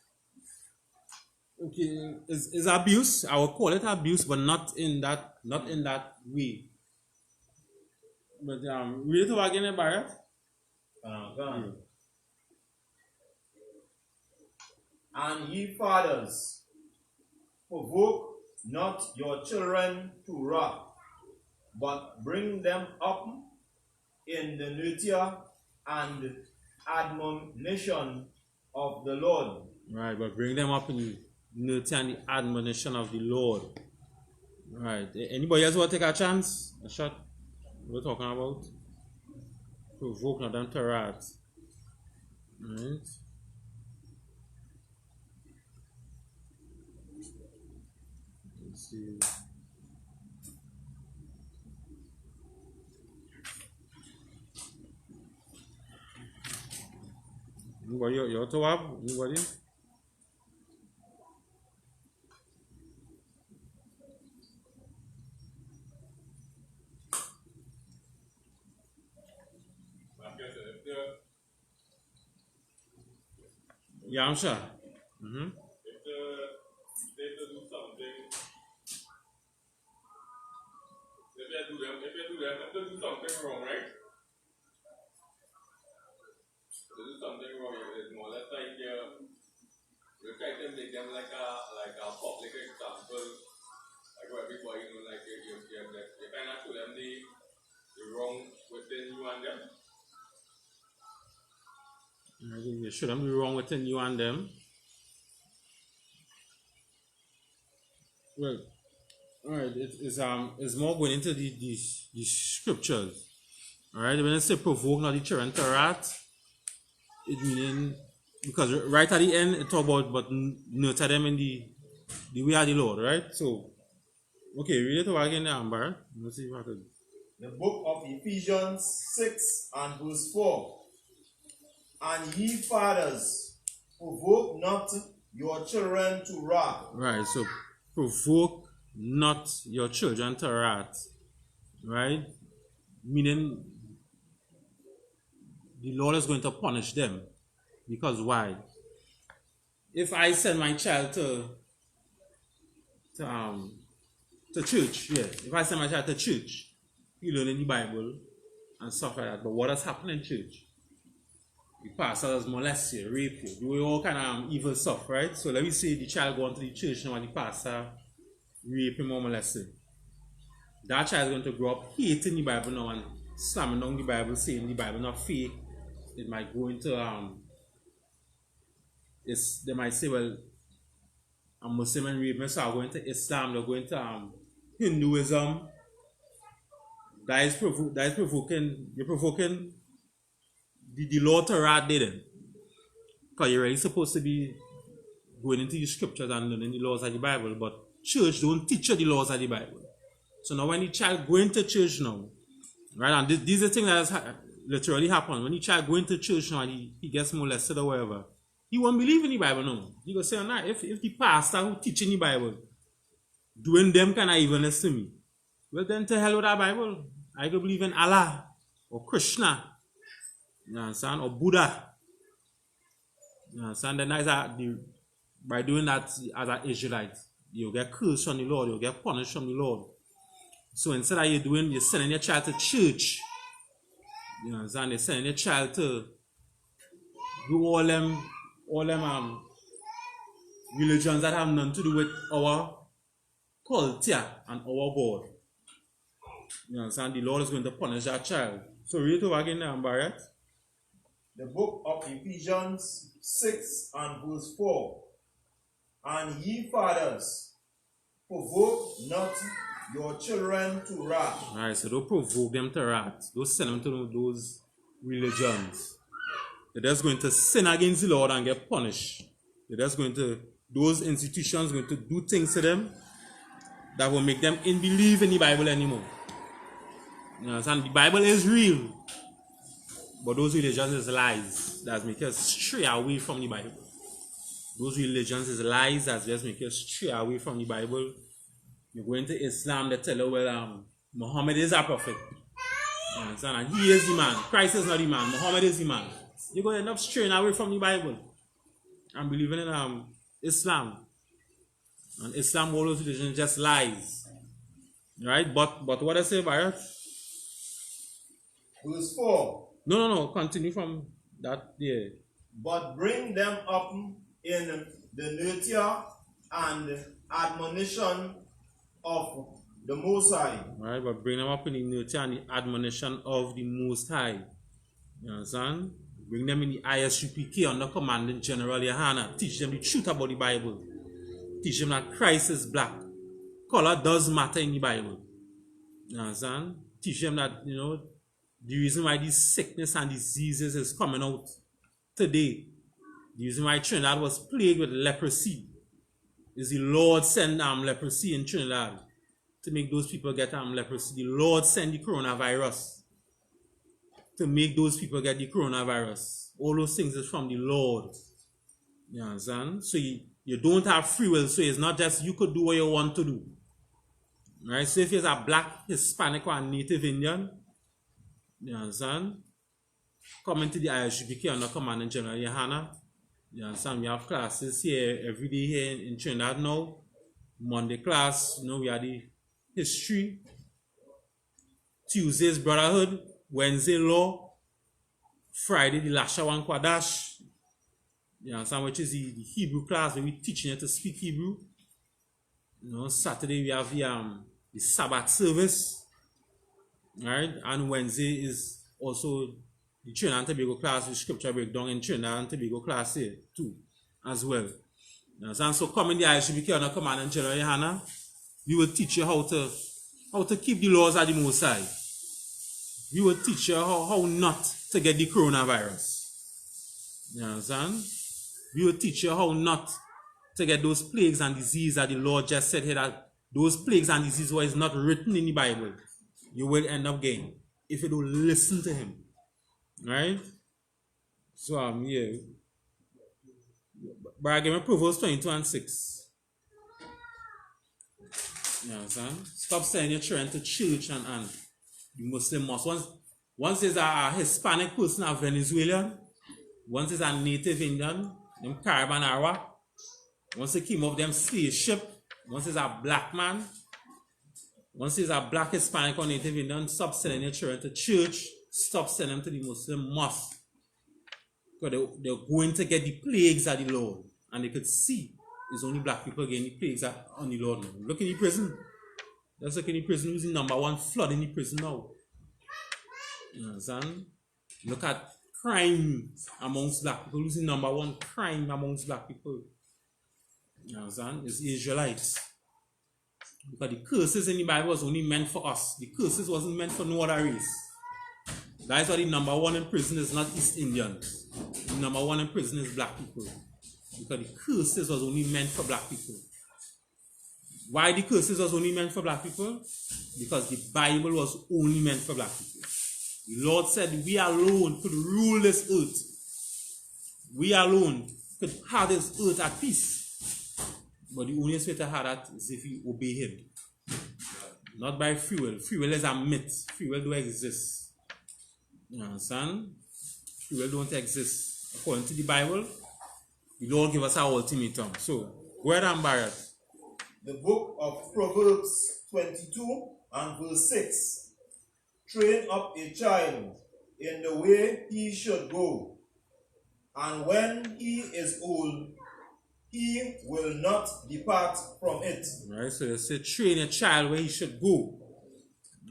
Okay, is abuse. I will call it abuse, but not in that way. But read it over again, Barrett. And ye fathers, provoke not your children to wrath, but bring them up in the nurture and admonition of the Lord. Right, but bring them up in the nurture and the admonition of the Lord. Right. Anybody else want to take a chance? A shot? What we're talking about? Provoke not them to wrath. Right? Let's see. Anybody you to have? Anybody? Yeah, I'm sure. Mm-hmm. If they do something, if they do something wrong, right? If they do something wrong, it's more or less like you try to make them like a public example, like where everybody know, like you kind of show them the wrong within you and them. You shouldn't be wrong within you and them. Well, all right. It's more going into these scriptures. All right. When I say provoke not the children to wrath, it meaning because right at the end it talk about but nurture them in the way of the Lord. Right. So, okay, read it over again there, Amber. Let's see if I could. The book of Ephesians 6 and verse 4. And ye fathers, provoke not your children to wrath. Right, so provoke not your children to wrath. Right? Meaning the Lord is going to punish them. Because why? If I send my child to church, yes. If I send my child to church, he learn in the Bible and stuff like that. But what has happened in church? The pastors molest you, rape you, do all kind of evil stuff, right? So let me say the child go into the church now and the pastor rape him or molest him. That child is going to grow up hating the Bible now and slamming down the Bible, saying the Bible not fake. It might go into they might say, well, I'm Muslim and rape me, so I'll go into Islam, they'll go into Hinduism. That is provoking, you're provoking the Lord to wrath, didn't. Because you're really supposed to be going into the scriptures and learning the laws of the Bible, but church don't teach you the laws of the Bible. So now when the child going to church now, right, and these are things that has literally happened. When the child going to church now and he gets molested or whatever, he won't believe in the Bible now. He go say, nah, if the pastor who teaching the Bible doing them kind of evilness to me, well then to hell with that Bible. I go believe in Allah or Krishna. You understand? Or Buddha. You understand? Then by doing that as an Israelite, you'll get cursed from the Lord, you'll get punished from the Lord. So instead of you're sending your child to church, you understand? You're sending your child to do all them religions that have nothing to do with our culture and our God. You understand? The Lord is going to punish that child. So read it over again now, Barrett. The book of Ephesians 6 and verse 4. And ye fathers, provoke not your children to wrath. Alright, so don't provoke them to wrath. Don't send them to those religions. They're just going to sin against the Lord and get punished. They're just going to, those institutions going to do things to them that will make them unbelieve in the Bible anymore. You understand? The Bible is real. But those religions is lies that make us stray away from the Bible. Those religions is lies that just make us stray away from the Bible. You go into Islam, they tell you, well, Muhammad is a prophet. You understand? And he is the man. Christ is not the man. Muhammad is the man. You're going to end up straying away from the Bible and believing in Islam. And Islam, all those religions just lies. Right? But what I say about it? Verse 4. No. Continue from that there. But bring them up in the nurture and admonition of the Most High. Right, but bring them up in the nurture and the admonition of the Most High. You understand? Bring them in the I.S.U.P.K under commanding General Yohanna. Teach them the truth about the Bible. Teach them that Christ is black. Color does matter in the Bible. You understand? Teach them that, The reason why these sickness and diseases is coming out today, the reason why Trinidad was plagued with leprosy, is the Lord sent leprosy in Trinidad to make those people get leprosy. The Lord sent the coronavirus to make those people get the coronavirus. All those things is from the Lord. You understand? So you don't have free will. So it's not just you could do what you want to do. Right? So if you're a black, Hispanic, or a native Indian, you understand? Coming to the I.S.U.P.K under Command in GEN.YAHANNA. You understand? We have classes here every day here in Trinidad now. Monday class, we have the history. Tuesday's brotherhood. Wednesday law. Friday the Lashawan Kwadash. You understand? Which is the Hebrew class where we teaching you to speak Hebrew. Saturday we have the Sabbath service. Right? And Wednesday is also the Trinidad and Tobago class, the scripture breakdown in Trinidad and Tobago class here too, as well. You understand? So come in the I.S.U.P.K under Command in GEN.YAHANNA, we will teach you how to keep the laws of the Most High. We will teach you how not to get the coronavirus. You understand? We will teach you how not to get those plagues and diseases that the Lord just said here, that those plagues and diseases what is not written in the Bible, you will end up getting if you don't listen to him. Right? So yeah. But I give me Proverbs 22:6. You understand? Stop sending your children to church and the Muslim mosque. Once there's a Hispanic person, a Venezuelan, once there's a native Indian, them Caribbean Arawak, once they came off them slave ship, once there's a black man, once there's a black Hispanic or native Indian, stop sending your children to church, stop sending them to the Muslim mosque. Because they're going to get the plagues of the Lord. And they could see it's only black people getting the plagues on the Lord now. Look in the prison. Let's look in the prison. Who's the number one flood in the prison now? You understand? Look at crime amongst black people. Who's the number one crime amongst black people? You understand? It's Israelites. Because the curses in the Bible was only meant for us. The curses wasn't meant for no other race. That's why the number one in prison is not East Indians. The number one in prison is black people. Because the curses was only meant for black people. Why the curses was only meant for black people? Because the Bible was only meant for black people. The Lord said we alone could rule this earth. We alone could have this earth at peace. But the only way to have that is if we obey him. Not by free will. Free will is a myth. Free will don't exist. You understand? Free will don't exist. According to the Bible, the Lord give us our ultimatum. So, go ahead and Barrett. The book of Proverbs 22 and verse 6. Train up a child in the way he should go, and when he is old, he will not depart from it. Right, so they say train a child where he should go.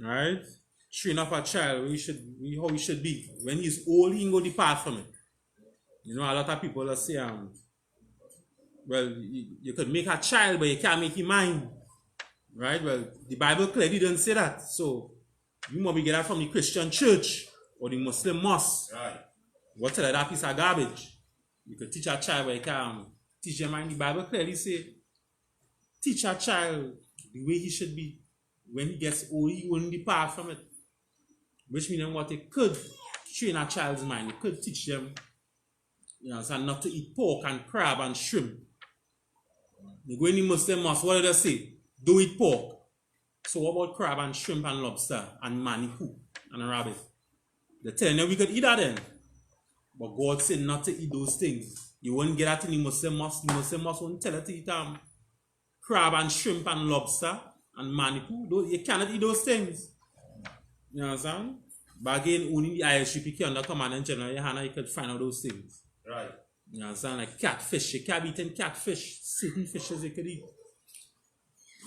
Right? Train up a child where how he should be. When he's old, he can go depart from it. A lot of people say, well, you could make a child, but you can't make him mind. Right? Well, the Bible clearly doesn't say that. So, you must get that from the Christian church or the Muslim mosque. Right. What tell that piece of garbage? You could teach a child, but you can't teach your mind. The Bible clearly say, teach a child the way he should be. When he gets old, he won't depart from it. Which means what they could train a child's mind. They could teach them, not to eat pork and crab and shrimp. They go in the Muslim mosque, what do they say? Don't eat pork. So what about crab and shrimp and lobster and manipu and rabbit? They're telling them we could eat that then. But God said not to eat those things. You won't get that in the Muslim mosque. The Muslim mosque won't tell you to eat crab and shrimp and lobster and manipu. You cannot eat those things. You understand? But again, only the I.S.U.P.K under Command in GEN.YAHANNA, you could find out those things. Right. You understand? Like catfish. You can't be eating catfish. Certain fishes you could eat.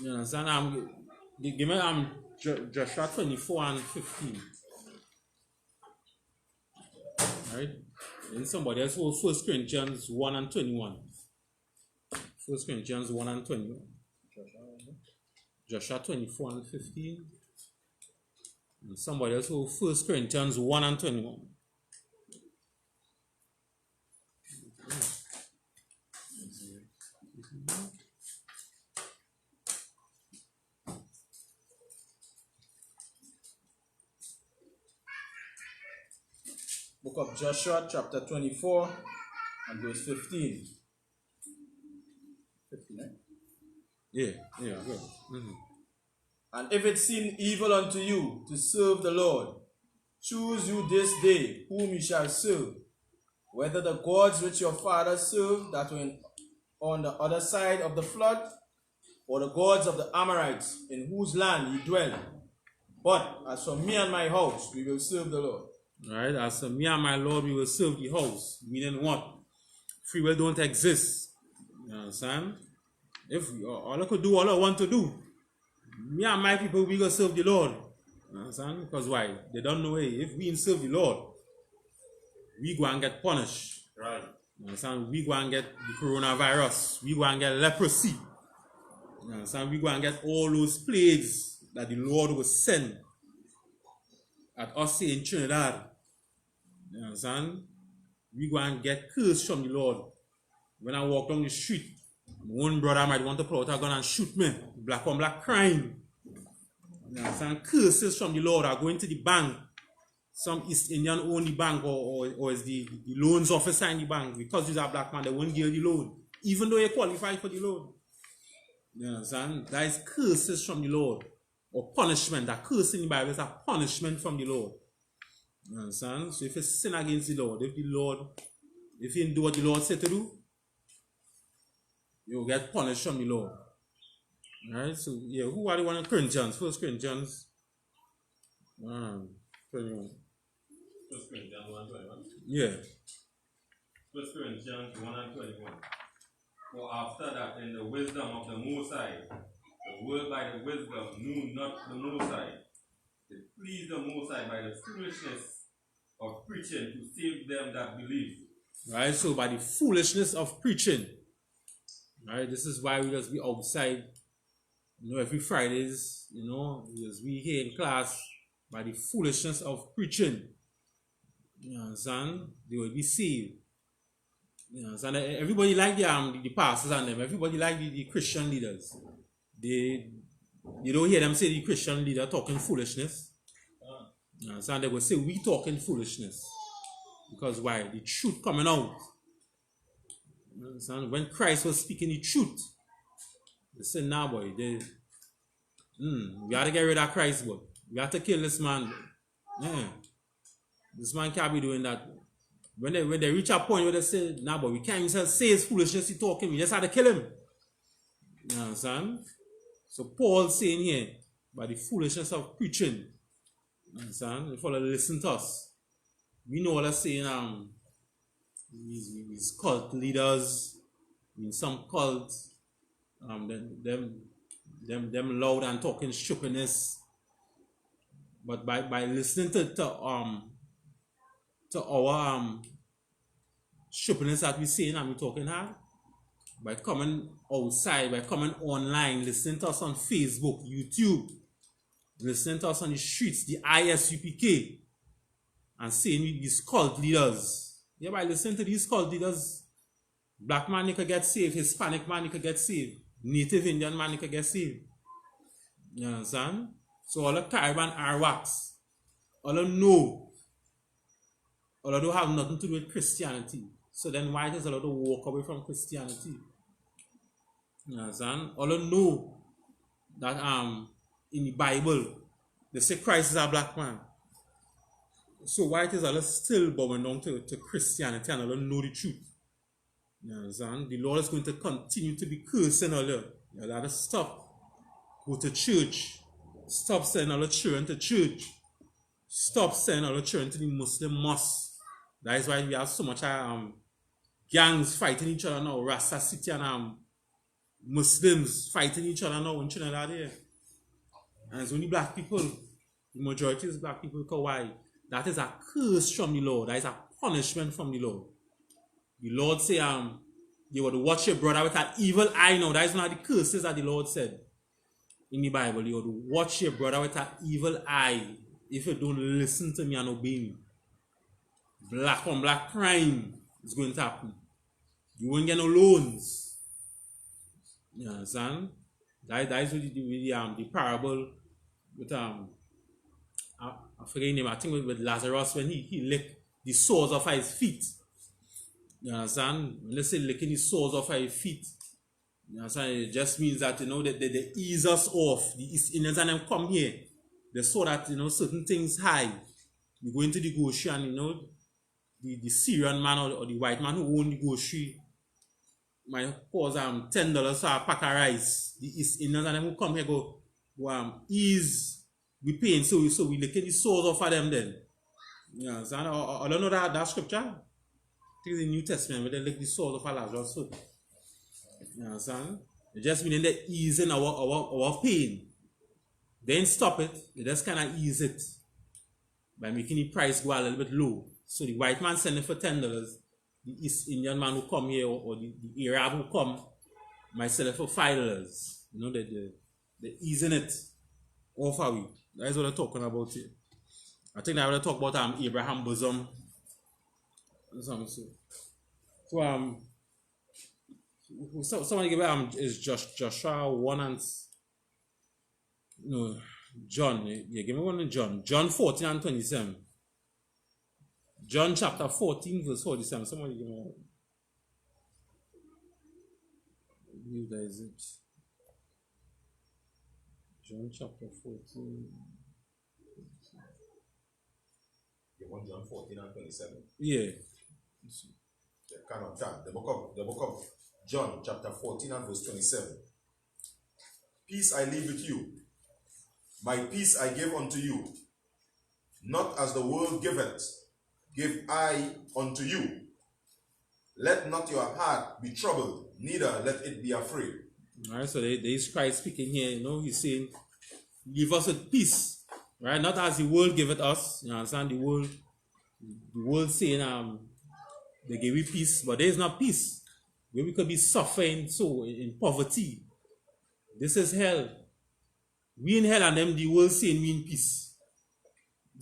You understand? Give me Joshua 24 and 15. Right? And somebody else will 1 Corinthians 1 and 21. 1 Corinthians 1 and 21. Joshua 24 and 15. And somebody else hold 1 Corinthians 1 and 21. Book of Joshua, chapter 24, and verse 15. 15, right? Yeah, good. And if it seem evil unto you to serve the Lord, choose you this day whom you shall serve, whether the gods which your fathers served that were on the other side of the flood, or the gods of the Amorites in whose land ye dwell. But as for me and my house, we will serve the Lord. Right? As for me and my Lord, we will serve the house. Meaning what? Free will don't exist. You understand? If all I could do, all I want to do, me and my people, we go serve the Lord. You understand? Because why? They don't know, hey, if we serve the Lord, we go and get punished. Right. You understand? We go and get the coronavirus. We go and get leprosy. You understand? We go and get all those plagues that the Lord will send at us in Trinidad. You understand? We go and get cursed from the Lord. When I walk down the street, one brother might want to pull out a gun and shoot me. Black on black crime. You understand? Curses from the Lord are going to the bank. Some East Indian own the bank or is the loans officer in the bank. Because he's a black man, they won't give the loan. Even though you qualify for the loan. You understand? That is curses from the Lord. Or punishment. That curse in the Bible is a punishment from the Lord. You understand? So if you sin against the Lord, if you didn't do what the Lord said to do, you'll get punished from the Lord. Alright, so yeah, who are the one in Corinthians? 1 Corinthians 21. 1 Corinthians 1 and 21. Yeah. 1 Corinthians 1 and 21. For after that, in the wisdom of the Most High, the world by the wisdom knew not the Most High. It pleased the Most High by the foolishness of preaching to save them that believe. Right, so by the foolishness of preaching. Right, this is why we just be outside, every Fridays, because we here in class by the foolishness of preaching. You understand? They will be saved. You understand? Everybody like the pastors and them. Everybody like the Christian leaders. They don't hear them say the Christian leader talking foolishness. You understand? They will say we talking foolishness. Because why? The truth coming out. You understand? When Christ was speaking the truth, they said, nah boy, we have to get rid of Christ, boy. We have to kill this man. Yeah. This man can't be doing that. When they reach a point where they say, nah boy, we can't even say his foolishness, he talking, we just have to kill him. You understand? So Paul's saying here, by the foolishness of preaching, you understand? If all listen to us, we know what they're saying, these cult leaders, in some cults, them loud and talking stupidness. But by listening to our stupidness that we saying and we talking hard, by coming outside, by coming online, listening to us on Facebook, YouTube, listening to us on the streets, the I.S.U.P.K, and saying these cult leaders. Yeah, by listening to these cult leaders, black man you could get saved, Hispanic man you could get saved, Native Indian man you could get saved. You understand? So all the Caribbean Arawaks, all of know, all of them have nothing to do with Christianity. So then why does a lot of walk away from Christianity? You understand? All of them know that in the Bible they say Christ is a black man. So why is all still bowing down to Christianity and all know the truth? You understand? The Lord is going to continue to be cursing all of you. You have to stop. Go to church. Stop sending all the children to church. Stop sending all the children to the Muslim mosque. That is why we have so much gangs fighting each other now. Rasta City and Muslims fighting each other now in Trinidad here. And it's only black people. The majority is black people. Because why? That is a curse from the Lord. That is a punishment from the Lord. The Lord say, you would watch your brother with an evil eye now. That is not the curses that the Lord said in the Bible. You would watch your brother with an evil eye. if you don't listen to me and obey me, black on black crime is going to happen. You won't get no loans. You understand? That is with the parable with I forget his name. I think with Lazarus when he licked the soles of his feet. You understand? When they say licking the soles of his feet, you understand? It just means that they ease us off. The East Indians and them come here. They saw that certain things high. You go into the grocery and the Syrian man or the white man who own the grocery might cost $10 for a pack of rice. The East Indians and them who come here go ease we pain, so we look at the soles of them then. You understand? I don't know that scripture. I think it's the New Testament where they lick the soles of Lazarus foot. You understand? It just means they're easing our pain. Then stop it. They just kind of ease it by making the price go a little bit low. So the white man send it for $10. The East Indian man who come here or the Arab who come might sell it for $5. They're easing it off of we. That's what they're talking about here. I think they want to talk about Abraham bosom. So somebody give is Joshua 1 and John. Yeah, give me one in John. John 14 and 27. John chapter 14 verse 47. Somebody give me one. I believe that is it. John chapter 14. You want John 14 and 27? Yeah. Kind of time. The book of John chapter 14 and verse 27. Peace I leave with you. My peace I give unto you. Not as the world giveth, give I unto you. Let not your heart be troubled, neither let it be afraid. Alright, so there is Christ speaking here, he's saying, give us with peace, right? Not as the world giveth us, you understand? The world saying, they give you peace, but there is not peace. Where we could be suffering so in poverty. This is hell. We in hell and them, the world saying we in peace.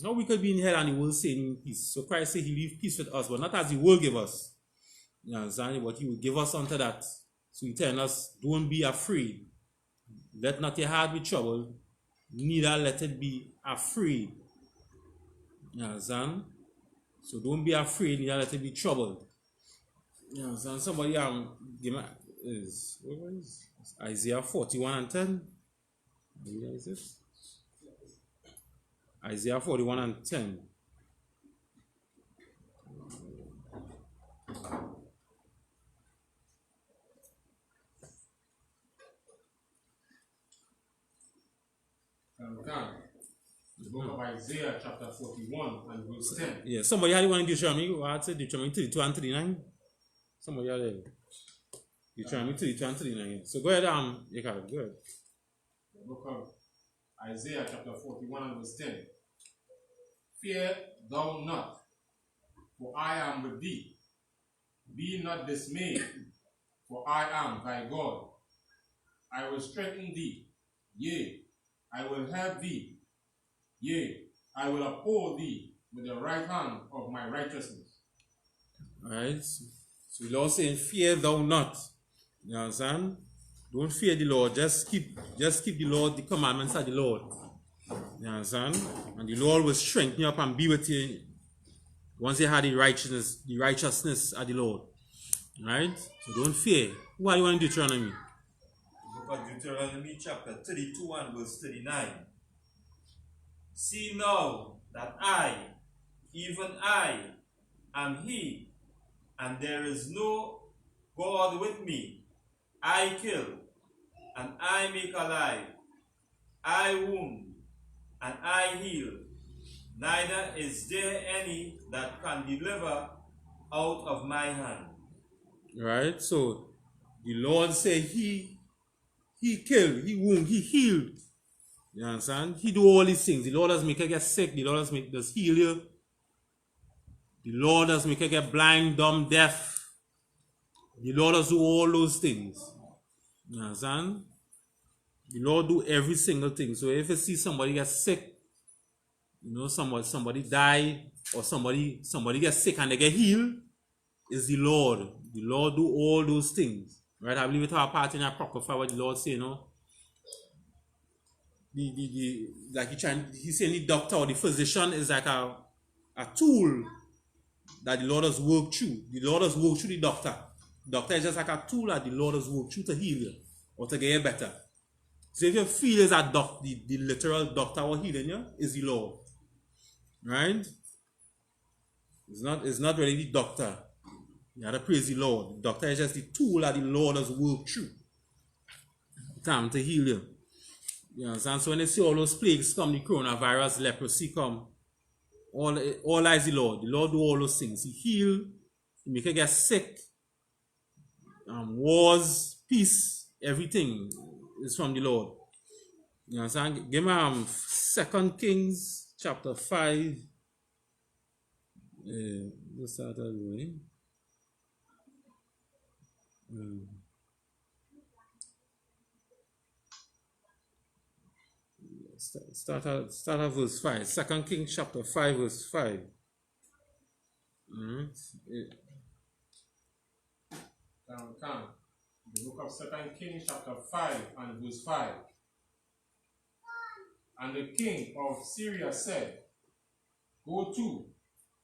Now we could be in hell and the world saying we in peace. So Christ said he leave peace with us, but not as the world give us. You understand? But he will give us unto that. So he telling us, don't be afraid. Let not your heart be troubled, neither let it be afraid. You understand? So don't be afraid, neither let it be troubled. You understand? Somebody give me is Isaiah 41 and 10. Where is it? Isaiah 41 and 10. The book of Isaiah chapter 41 and verse 10. Yeah, somebody had one in Deuteronomy. What said Deuteronomy 32 and 39? Somebody had it. Deuteronomy 32 and 39. So go ahead, you can go ahead. The book of Isaiah chapter 41 and verse 10. Fear thou not, for I am with thee. Be not dismayed, for I am thy God. I will strengthen thee. Yea, I will help thee. Yea, I will uphold thee with the right hand of my righteousness. Alright. So the Lord saying, fear thou not. You understand? Don't fear the Lord. Just keep the Lord, the commandments of the Lord. You understand? And the Lord will strengthen you up and be with you once you have the righteousness of the Lord. Alright? So don't fear. What do you want in Deuteronomy? Book of Deuteronomy chapter 32 and verse 39. See now that I, even I, am he, and there is no God with me. I kill, and I make alive. I wound, and I heal. Neither is there any that can deliver out of my hand. Right? So the Lord said he killed, he wound, he healed. You understand? He do all these things. The Lord does make you get sick. The Lord does heal you. The Lord does make you get blind, dumb, deaf. The Lord does do all those things. You understand? The Lord do every single thing. So if you see somebody get sick, you know, somebody die or somebody gets sick and they get healed, is the Lord. The Lord do all those things. Right? I believe it have a part in Apocrypha what the Lord say, you know. Like he's saying the doctor or the physician is like a tool that the Lord has worked through. The Lord has worked through the doctor. The doctor is just like a tool that the Lord has worked through to heal you or to get you better. So if you feel is that the literal doctor or healing you is the Lord. Right? It's not really the doctor. You have to praise the Lord. The doctor is just the tool that the Lord has worked through. Time to heal you. You understand? So when they see all those plagues come, the coronavirus, leprosy come, all lies the Lord. The Lord do all those things. He heal, he make you get sick. Wars, peace, everything is from the Lord. You understand? Give me 2 Kings chapter 5. Let's start that way. Start at verse 5. 2 Kings chapter 5 verse 5. The book of 2 Kings chapter 5 and verse 5. And the king of Syria said, Go to,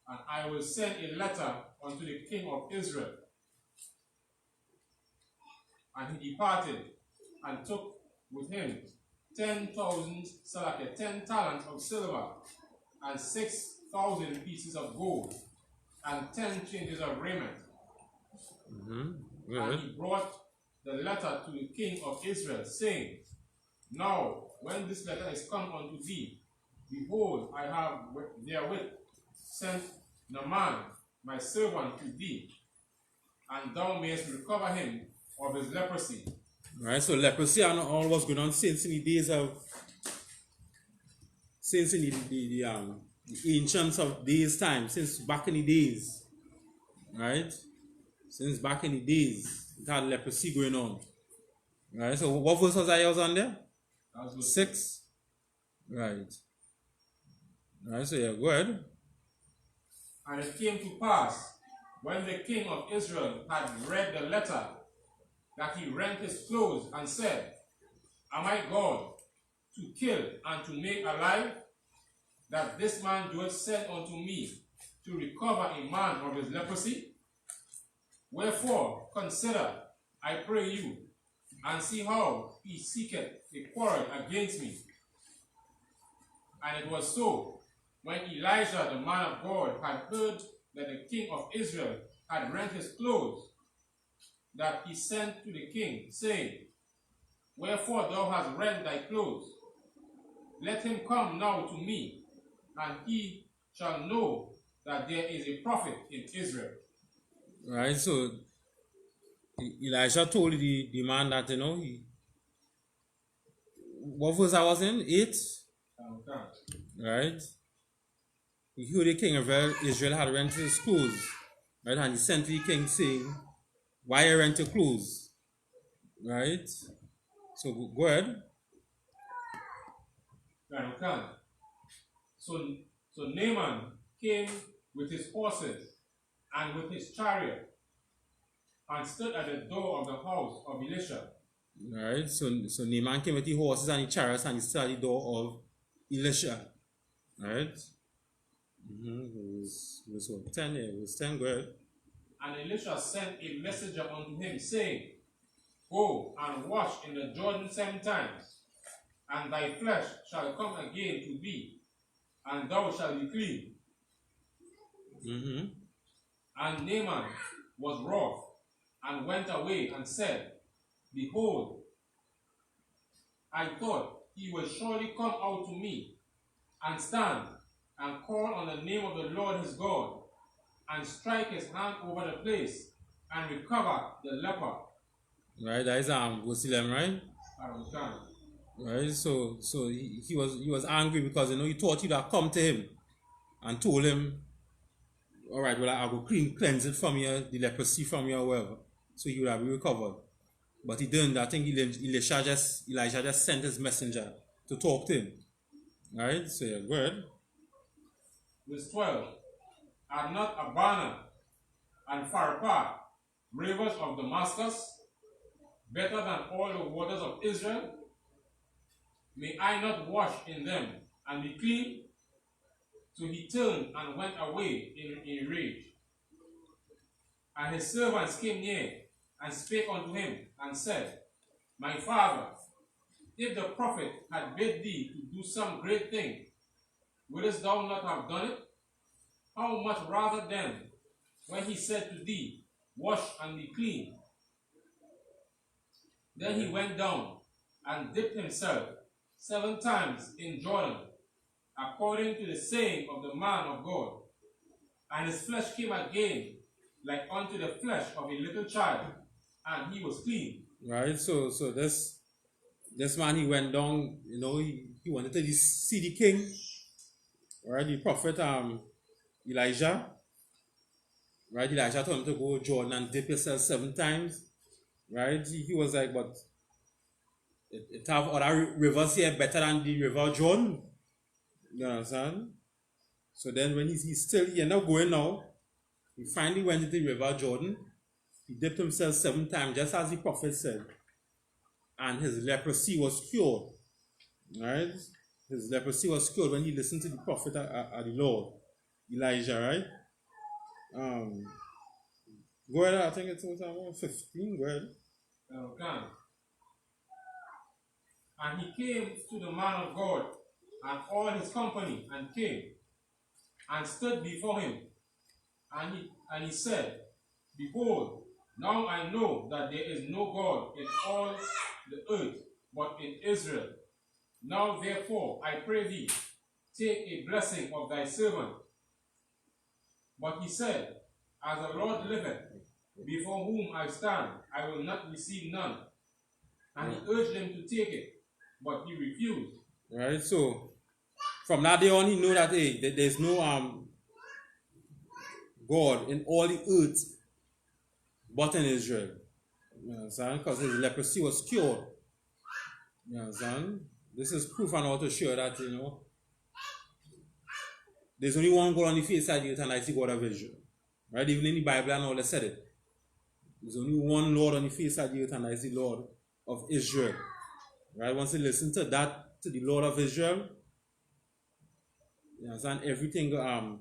and I will send a letter unto the king of Israel. And he departed and took with him 10,000 10 talents of silver, and 6,000 pieces of gold, and 10 changes of raiment. And he brought the letter to the king of Israel, saying, Now, when this letter is come unto thee, behold, I have therewith sent Naaman, my servant, to thee, and thou mayest recover him of his leprosy. Right, so leprosy and all was going on since in the days of, since in the ancients of days time, since back in the days, right? Since back in the days, it had leprosy going on. Right, so what verse was I on there? That was 6. Right. Right, so yeah, go ahead. And it came to pass, when the king of Israel had read the letter, that he rent his clothes and said, Am I God to kill and to make alive? That this man doeth send unto me to recover a man of his leprosy? Wherefore, consider, I pray you, and see how he seeketh a quarrel against me. And it was so, when Elijah the man of God had heard that the king of Israel had rent his clothes, that he sent to the king, saying, Wherefore thou hast rent thy clothes? Let him come now to me, and he shall know that there is a prophet in Israel. Right, so Elijah told the man that, you know, what verse I was in? 8? Right? He heard the king of Israel had rented his clothes. Right, and he sent to the king saying, Why you rent your clothes? Right? So go ahead. So Naaman came with his horses and with his chariot, and stood at the door of the house of Elisha. Right, so Naaman came with the horses and the chariots, and he stood at the door of Elisha. Right? Verse 10, yeah, verse 10, go ahead. And Elisha sent a messenger unto him, saying, Go and wash in the Jordan 7 times, and thy flesh shall come again to thee, and thou shalt be clean. And Naaman was wroth, and went away and said, Behold, I thought he will surely come out to me, and stand, and call on the name of the Lord his God, and strike his hand over the place, and recover the leper. Right, that is verse 11, right? Right, so he was angry because, you know, he thought he'd have come to him and told him, all right, well, I will cleanse it from you, the leprosy from you or whatever, so he would have recovered. But he didn't. I think Elijah just sent his messenger to talk to him. Right, so yeah, go ahead. Verse 12. Are not Abana and Pharpar, rivers of Damascus, better than all the waters of Israel? May I not wash in them and be clean? So he turned and went away in a rage. And his servants came near and spake unto him and said, My father, if the prophet had bid thee to do some great thing, wouldest thou not have done it? How much rather then, when he said to thee, Wash and be clean? Then he went down and dipped himself 7 times in Jordan, according to the saying of the man of God. And his flesh came again like unto the flesh of a little child, and he was clean. Right, so this man, he went down, he wanted to see the king, right? The prophet Elijah, right? Elijah told him to go Jordan and dip yourself 7 times, right? He was like, but it have other rivers here better than the river Jordan. You understand? So then when he's still, he ended up going now, he finally went into the river Jordan. He dipped himself 7 times, just as the prophet said. And his leprosy was cured. Right? His leprosy was cured when he listened to the prophet of the Lord, Elijah, right? Go ahead, I think it's 15, go ahead. Okay. And he came to the man of God and all his company, and came and stood before him. And he said, Behold, now I know that there is no God in all the earth but in Israel. Now therefore, I pray thee, take a blessing of thy servant. But he said, As the Lord liveth, before whom I stand, I will not receive none. And he urged him to take it, but he refused. Right, so from that day on, he knew that there's no God in all the earth but in Israel. You understand? Because his leprosy was cured. You understand? This is proof and all to show that, there's only one God on the face of the earth, and that's the God of Israel. Right? Even in the Bible and all, they said it. There's only one Lord on the face of the earth, and that's the Lord of Israel. Right? Once you listen to that, to the Lord of Israel, you understand, everything, the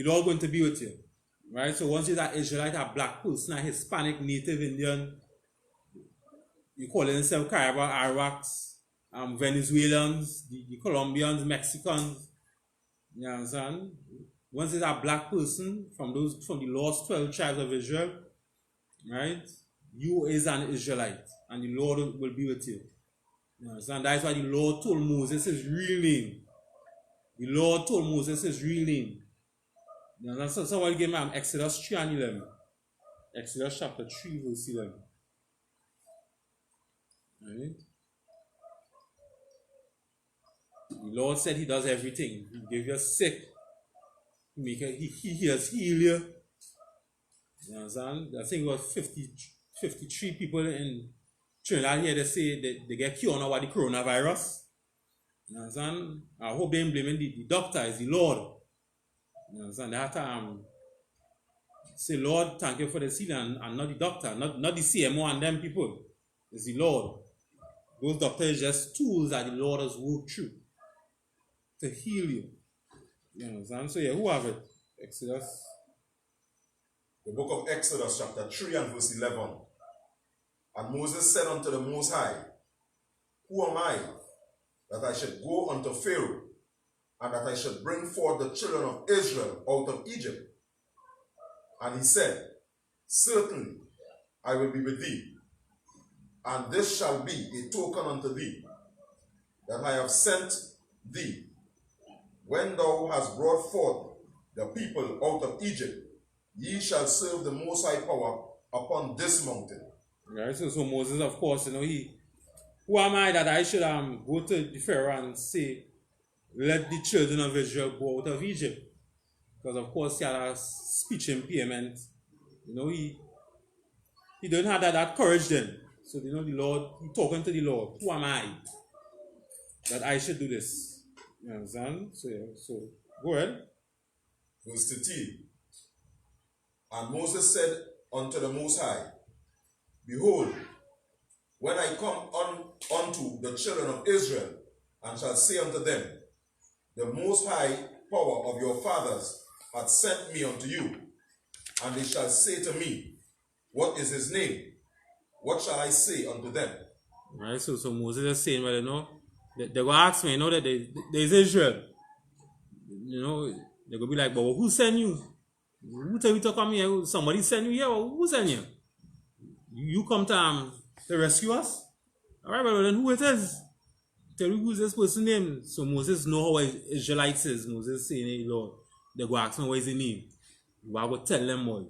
Lord going to be with you. Right? So once you're an Israelite, a black person, a Hispanic, Native Indian, you call it themselves Caribbean, Arawaks, Venezuelans, the Colombians, Mexicans, you understand? Once you're a black person from the lost 12 tribes of Israel, right? You is an Israelite, and the Lord will be with you. You understand? That's why the Lord told Moses his real name. The Lord told Moses his real name. You know, so someone gave me Exodus 3 and 11. Exodus chapter 3, verse 11. Right? The Lord said he does everything. He gave you sick. He has healed you. You understand? I think it was 53 people in Trinidad here, they say they get cured now by the coronavirus. You understand? I hope they ain't blaming the doctor, it's the Lord. You understand? They have to say, Lord, thank you for the healing, and not the doctor, not the CMO and them people. It's the Lord. Those doctors are just tools that the Lord has worked through to heal you. You understand? So yeah, who have it? Exodus. The book of Exodus, chapter 3 and verse 11. And Moses said unto the Most High, Who am I, that I should go unto Pharaoh, and that I should bring forth the children of Israel out of Egypt? And he said, Certainly I will be with thee, and this shall be a token unto thee, that I have sent thee. When thou hast brought forth the people out of Egypt, ye shall serve the Most High power upon this mountain. Right, so Moses, of course, who am I that I should go to the Pharaoh and say, let the children of Israel go out of Egypt? Because of course he had a speech impairment. He didn't have that courage then. So the Lord, he talking to the Lord, who am I that I should do this? You understand? So Go ahead. Verse 13. And Moses said unto the Most High, Behold, when I come unto the children of Israel, and shall say unto them, The Most High power of your fathers hath sent me unto you, and they shall say to me, What is his name? What shall I say unto them? Right, so Moses is saying, well, you know, they go ask me, you know, that there's Israel. You know, they go be like, but who sent you? Who tell you to come here? Somebody sent you here? Who sent you? You come to rescue us? All right, well, then who it is? Tell me who's this person's name. So Moses know how Israelites is. Moses saying, hey, Lord, they go ask me what is his name. I go tell them, boy.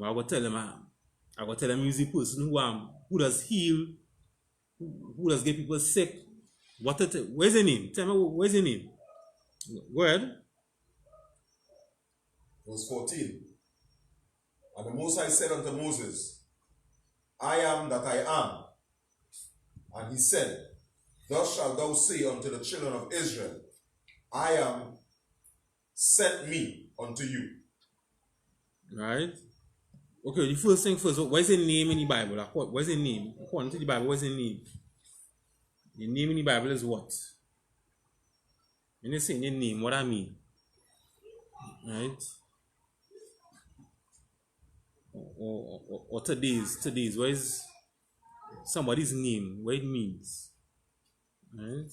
I go tell them, I go tell them he's the person who does heal, who does get people sick. Where's his name? Tell me, where's his name? Go ahead. Verse 14. And the Most High said unto Moses, I am that I am. And he said, Thus shalt thou say unto the children of Israel, I am sent me unto you. Right? Okay, the first thing first, what is the name in the Bible? What is the name? According to the Bible, what is the name? The name in the Bible is what? When you say the name, what I mean? Right? Or today's, what is somebody's name? What it means? Right?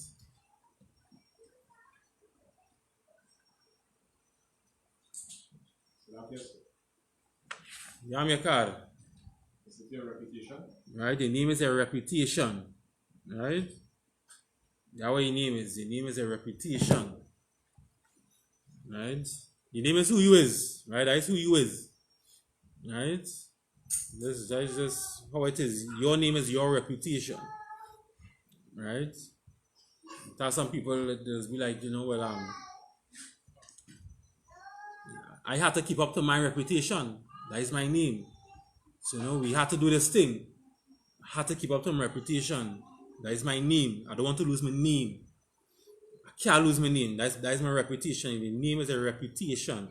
You have your card. Is it your reputation? Right? The name is a reputation. Right? That's what your name is. The name is a reputation. Right? Your name is who you is. Right? That is who you is. Right? That's just how it is. Your name is your reputation. Right? There's some people that just be like, you know, well, I have to keep up to my reputation. That is my name. So, you know, we have to do this thing. I have to keep up to my reputation. That is my name. I don't want to lose my name. I can't lose my name. That is my reputation. The name is a reputation.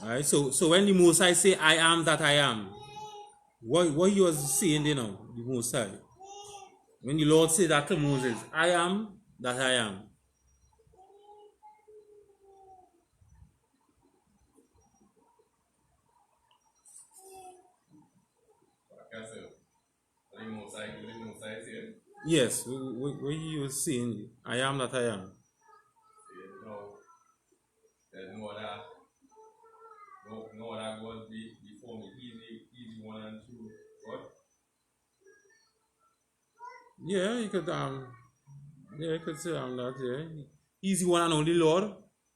Alright, so when the Most High say, I am that I am, what he was saying, you know, the Most High? When the Lord said that to Moses, I am that I am. Yes, what he was saying, I am that I am. There's no other God before me. He's one and true God. Yeah, you could say that, yeah. He's the one and only Lord,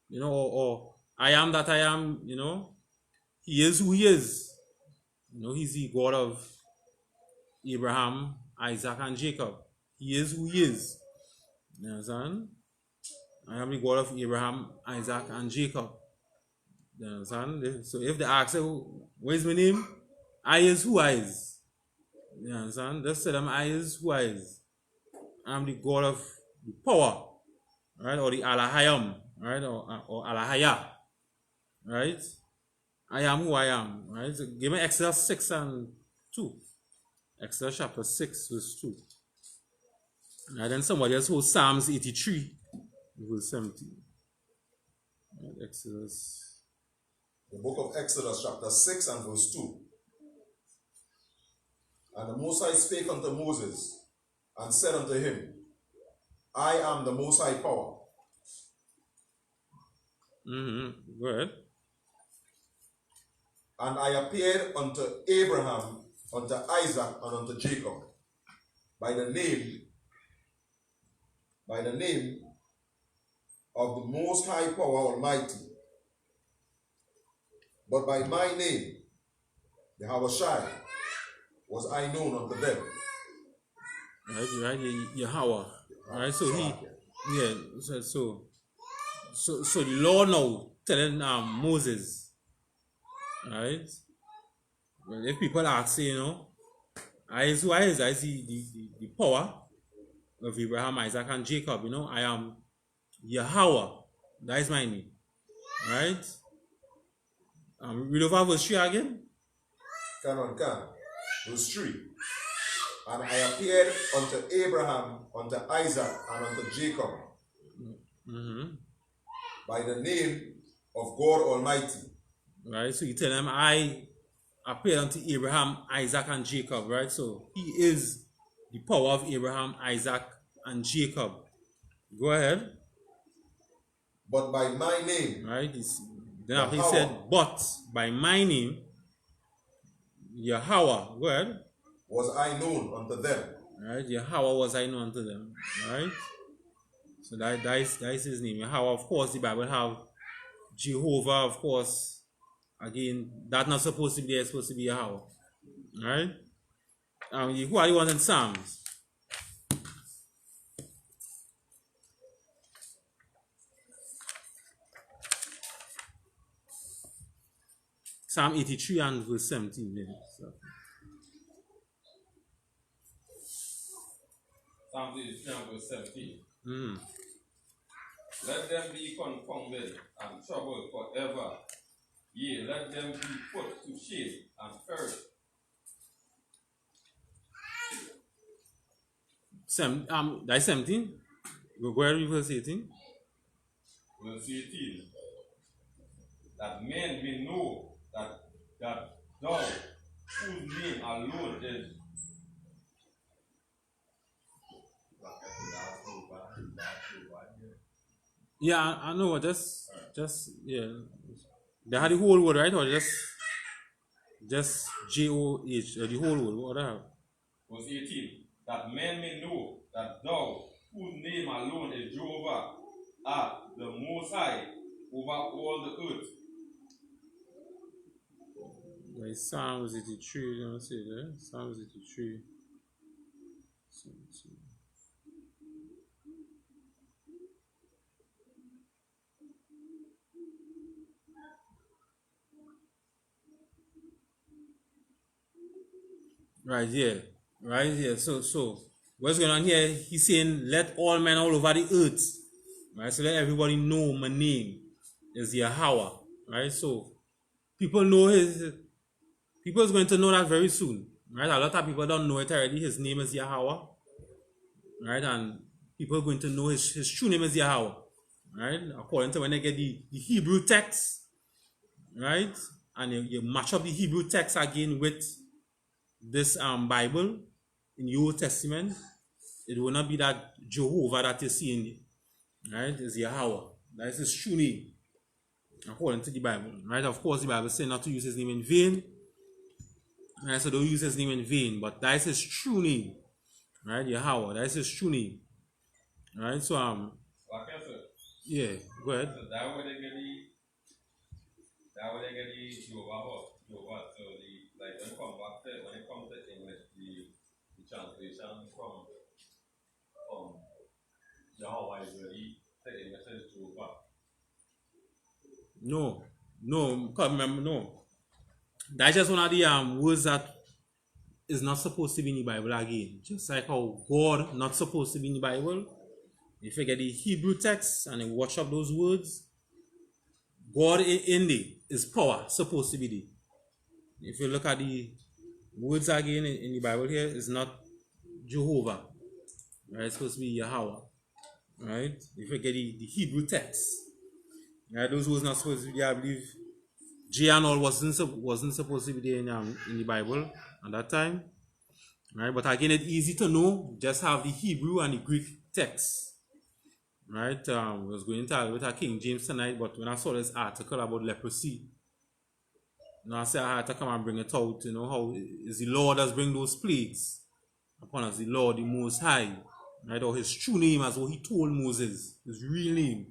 you know, or I am that I am, you know. He is who he is. You know, he's the God of Abraham, Isaac, and Jacob. He is who he is. You understand? I am the God of Abraham, Isaac, and Jacob. You understand? So if they ask you, what is my name? I is who I is. You understand? Just tell them I is who I is. I'm the God of the power, right? Or the Alahayam, right? Or Alahaya, right? I am who I am, right? So give me Exodus 6 and 2. Exodus chapter 6, verse 2. And then somebody else holds Psalms 83, verse 17. Right, Exodus. The book of Exodus, chapter 6 and verse 2. And the Most High spake unto Moses, and said unto him, I am the Most High power. Go ahead. And I appeared unto Abraham, unto Isaac, and unto Jacob, by the name of the Most High Power Almighty. But by my name, Yahweh, was I known unto them. Right, Yahweh. Right, so so the Lord now telling Moses, right? Well, if people ask, you know, I is who I is, I see the power of Abraham, Isaac, and Jacob, you know, I am Yahweh. That is my name. Right? Read over verse 3 again. Can. Verse 3. And I appeared unto Abraham, unto Isaac, and unto Jacob by the name of God Almighty. Right? So you tell them, I appeared unto Abraham, Isaac, and Jacob. Right? So he is the power of Abraham, Isaac, and Jacob. Go ahead. But by my name, right? Then after he said, but by my name, Yahweh, go ahead. Was I known unto them. Right? Yahweh was I known unto them. Right? So that is his name. Yahweh, of course, the Bible have Jehovah, of course. Again, that's not supposed to be there, it's supposed to be Yahweh. Right? Who are the ones in Psalms? Psalm 83 and verse 17. Yeah. So. Psalm 83 and verse 17. Let them be confounded and troubled forever. Yea, let them be put to shame and perish. That's 17. Go ahead, verse 18. Verse 18. That men may know that thou, whose name alone is yeah, I know. Just yeah. They had the whole word, right? Or just J-O-H, the whole word. What the hell? Verse 18. That men may know that thou, whose name alone is Jehovah, art the Most High over all the earth. Like Psalms 83, let me see there. Psalms 83. 17. Right here. Right here. So what's going on here? He's saying, let all men all over the earth. Right? So let everybody know my name is Yahweh. Right? So people know people is going to know that very soon. Right? A lot of people don't know it already. His name is Yahweh. Right? And people are going to know his true name is Yahweh. Right? According to when they get the Hebrew text. Right? And you match up the Hebrew text again with this Bible in the Old Testament, it will not be that Jehovah that you see in it, right? It's Yahweh. That is his true name, according to the Bible, right? Of course, the Bible says not to use his name in vain, right? So don't use his name in vain, but that is his true name, right? Yahweh, that is his true name, right? So yeah, go ahead. So that way they get the Jehovah. So like when it comes to English, the translation from Yahweh is really the English is Jehovah. No, remember, no. That's just one of the words that is not supposed to be in the Bible again. Just like how God not supposed to be in the Bible. If you get the Hebrew text and you watch up those words, God in there is power supposed to be there. If you look at the words again in the Bible here, it's not Jehovah. Right? It's supposed to be Yahweh. Right? If you get the Hebrew text. Right? Those words not supposed to be there. I believe J and all wasn't supposed to be there in the Bible at that time. Right? But again, it's easy to know. Just have the Hebrew and the Greek text. Right? I was going to with King James tonight, but when I saw this article about leprosy, I said I had to come and bring it out, how is the Lord has bring those plagues upon us, the Lord, the Most High, right? Or his true name as what he told Moses, his real name,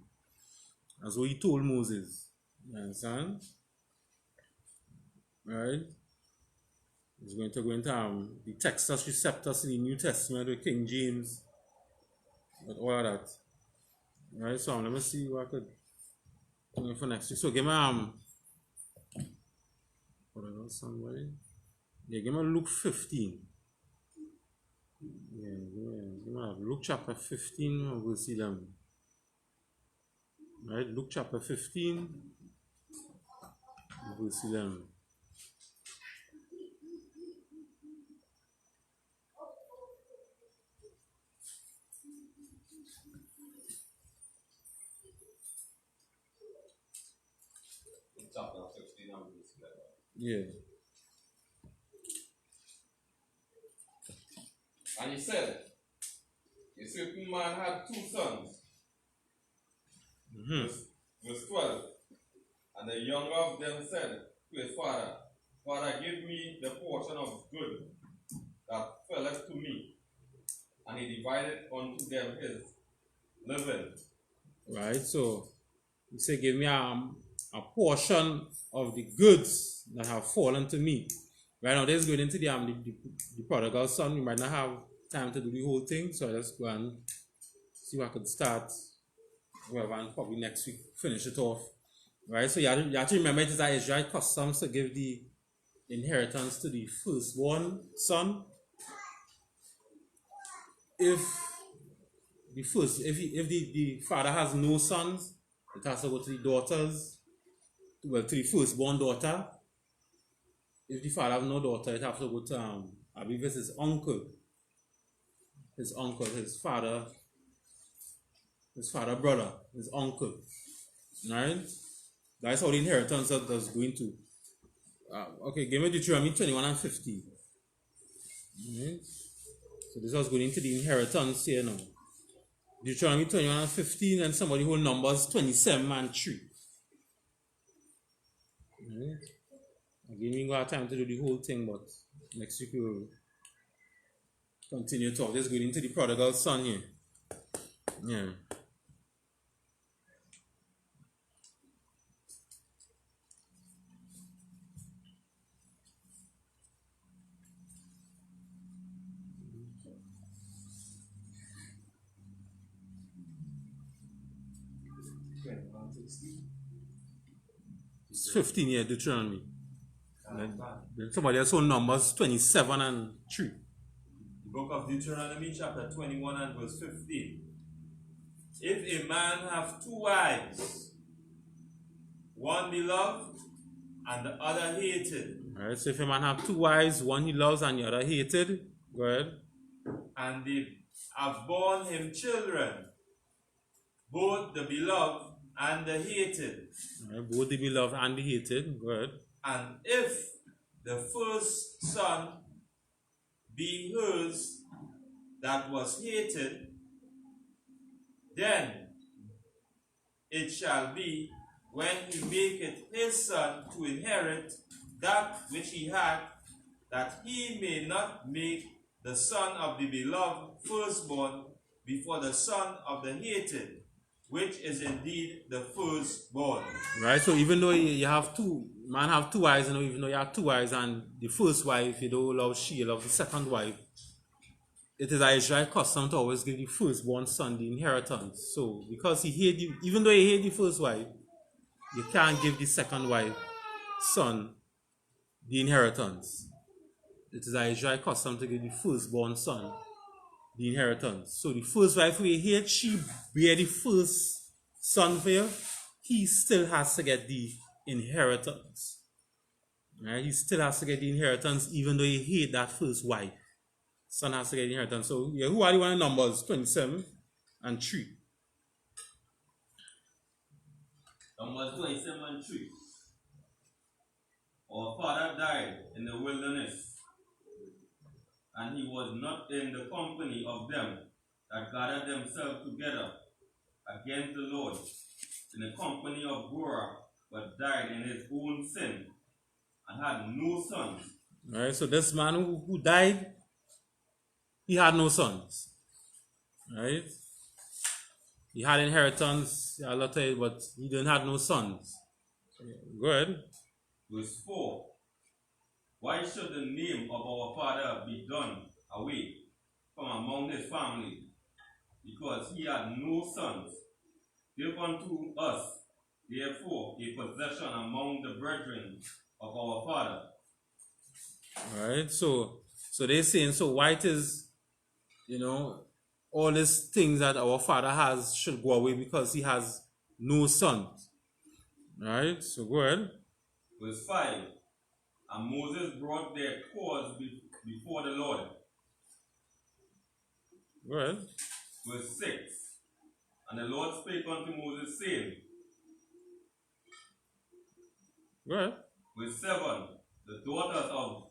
as what he told Moses. You understand? Right? He's going to go into the Textus Receptus in the New Testament with King James, but all of that. Right, so let me see what I could do for next week. So give me somebody. Yeah, give me Luke 15. Yeah, give me Luke chapter 15, and we'll see them. Right, Luke chapter 15. Verse 11. Chapter 16 and verse 11. Yeah. And he said, a certain man had 2 sons. Verse 12. And the younger of them said to his father, Father, give me the portion of good that felleth to me. And he divided unto them his living. Right, so he said, give me a portion of the goods that have fallen to me. Right now, this is going into the prodigal son. We might not have time to do the whole thing, so let's go and see if I could start, whatever, and probably next week finish it off. Right, so you have to remember it is our Israelite customs to give the inheritance to the firstborn son. If the father has no sons, it has to go to the daughters, well, to the firstborn daughter. If the father has no daughter, it has to go to I believe it's his uncle, his father brother, his uncle. Right? That's how the inheritance does go into. Okay, give me Deuteronomy 21 and 50. Right? So this was going into the inheritance here now. Deuteronomy 21 and 15, and somebody hold Numbers 27 and 3. Right? Again, we got time to do the whole thing, but next week we will continue talk. Just going into the prodigal son here. Yeah. It's 15 here, Deuteronomy. Then somebody else hold Numbers 27 and 3. The book of Deuteronomy, chapter 21 and verse 15. If a man have 2 wives, one beloved and the other hated. Alright, so if a man have 2 wives, one he loves and the other hated, go ahead. And they have borne him children, both the beloved and the hated. Alright, both the beloved and the hated, go ahead. And if the first son be hers that was hated, then it shall be, when he maketh his son to inherit that which he had, that he may not make the son of the beloved firstborn before the son of the hated, which is indeed the firstborn. Right, so even though you have man have 2 wives, you know, even though you have 2 wives and the first wife, you don't love she, you love the second wife, it is our Israelite custom to always give the firstborn son the inheritance. So, because even though he hate the first wife, you can't give the second wife son the inheritance. It is our Israelite custom to give the firstborn son the inheritance. So the first wife who you hate, she bear the first son for you, he still has to get the inheritance. Right? He still has to get the inheritance even though you hate that first wife. Son has to get the inheritance. So yeah, who are the one in Numbers 27 and 3? Numbers 27 and 3. Our father died in the wilderness, and he was not in the company of them that gathered themselves together against the Lord, in the company of Korah, but died in his own sin, and had no sons. Alright, so this man who died, he had no sons. Right? He had inheritance, he had a lot of it, but he didn't have no sons. Go ahead. Verse 4. Why should the name of our father be done away from among his family? Because he had no sons. Give unto us, therefore, a possession among the brethren of our father. Alright, so they're saying, so why it is, all these things that our father has should go away because he has no sons. Alright, so go ahead. Verse 5. And Moses brought their cause before the Lord. Go ahead. Verse 6. And the Lord spake unto Moses, saying, Go ahead. Verse 7. The daughter of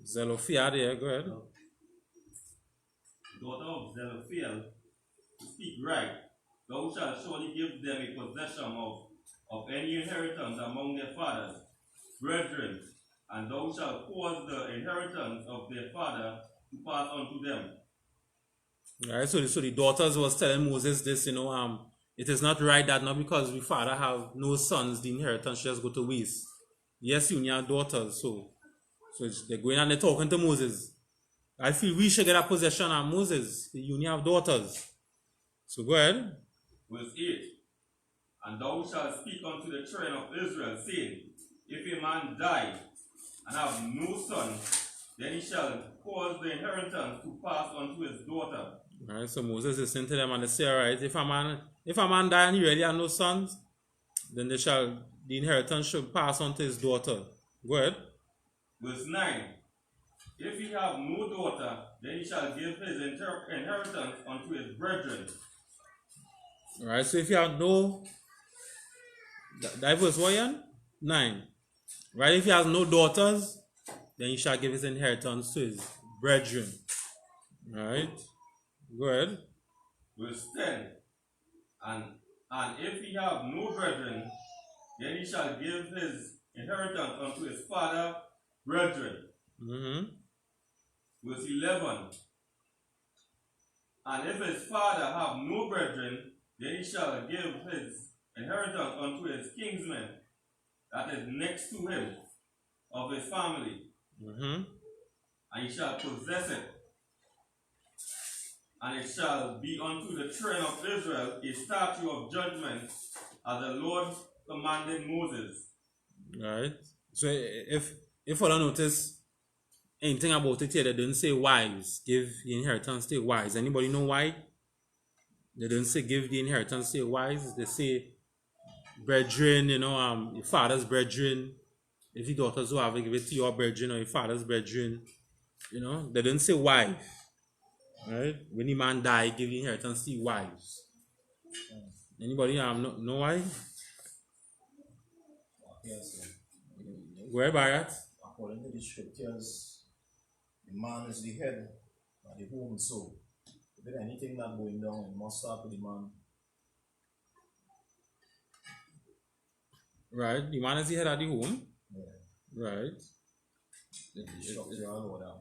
Zelophehad, yeah, go ahead. the daughter of Zelophehad, speak right. Thou shalt surely give them a possession of any inheritance among their fathers, brethren, and thou shalt cause the inheritance of their father to pass unto them. Right, so the daughters was telling Moses this, it is not right that not because we father have no sons, the inheritance just go to waste. Yes, you have daughters, so they're going and they're talking to Moses. I feel we should get a possession of Moses. You have daughters. So go ahead. Verse 8. And thou shalt speak unto the children of Israel, saying, if a man die and have no son, then he shall cause the inheritance to pass unto his daughter. Alright, so Moses is saying to them and they say, alright, if a man die and he really have no sons, then the inheritance should pass on to his daughter. Go ahead. Verse 9. If he have no daughter, then he shall give his inheritance unto his brethren. Alright, so if you have no, that verse what, Ian? 9. Right, if he has no daughters, then he shall give his inheritance to his brethren. Right? Go ahead. Verse 10. And if he have no brethren, then he shall give his inheritance unto his father brethren. Verse 11. And if his father have no brethren, then he shall give his inheritance unto his kinsmen, that is next to him, of his family. And he shall possess it. And it shall be unto the children of Israel a statute of judgment, as the Lord commanded Moses. Right. So if you notice anything about it here, they didn't say wives, give the inheritance to wives. Anybody know why? They didn't say give the inheritance to wives. They say brethren, your father's brethren. If your daughters who have it, give it to your brethren or your father's brethren. They didn't say wife. Right? When the man die, give the inheritance to wives. Anybody know why? Yes, sir. Where by that? According to the scriptures, the man is the head of the home, so if there's anything not going down, it must start with the man. Right, the man is the head of the home. Yeah. Right. The structure all over down.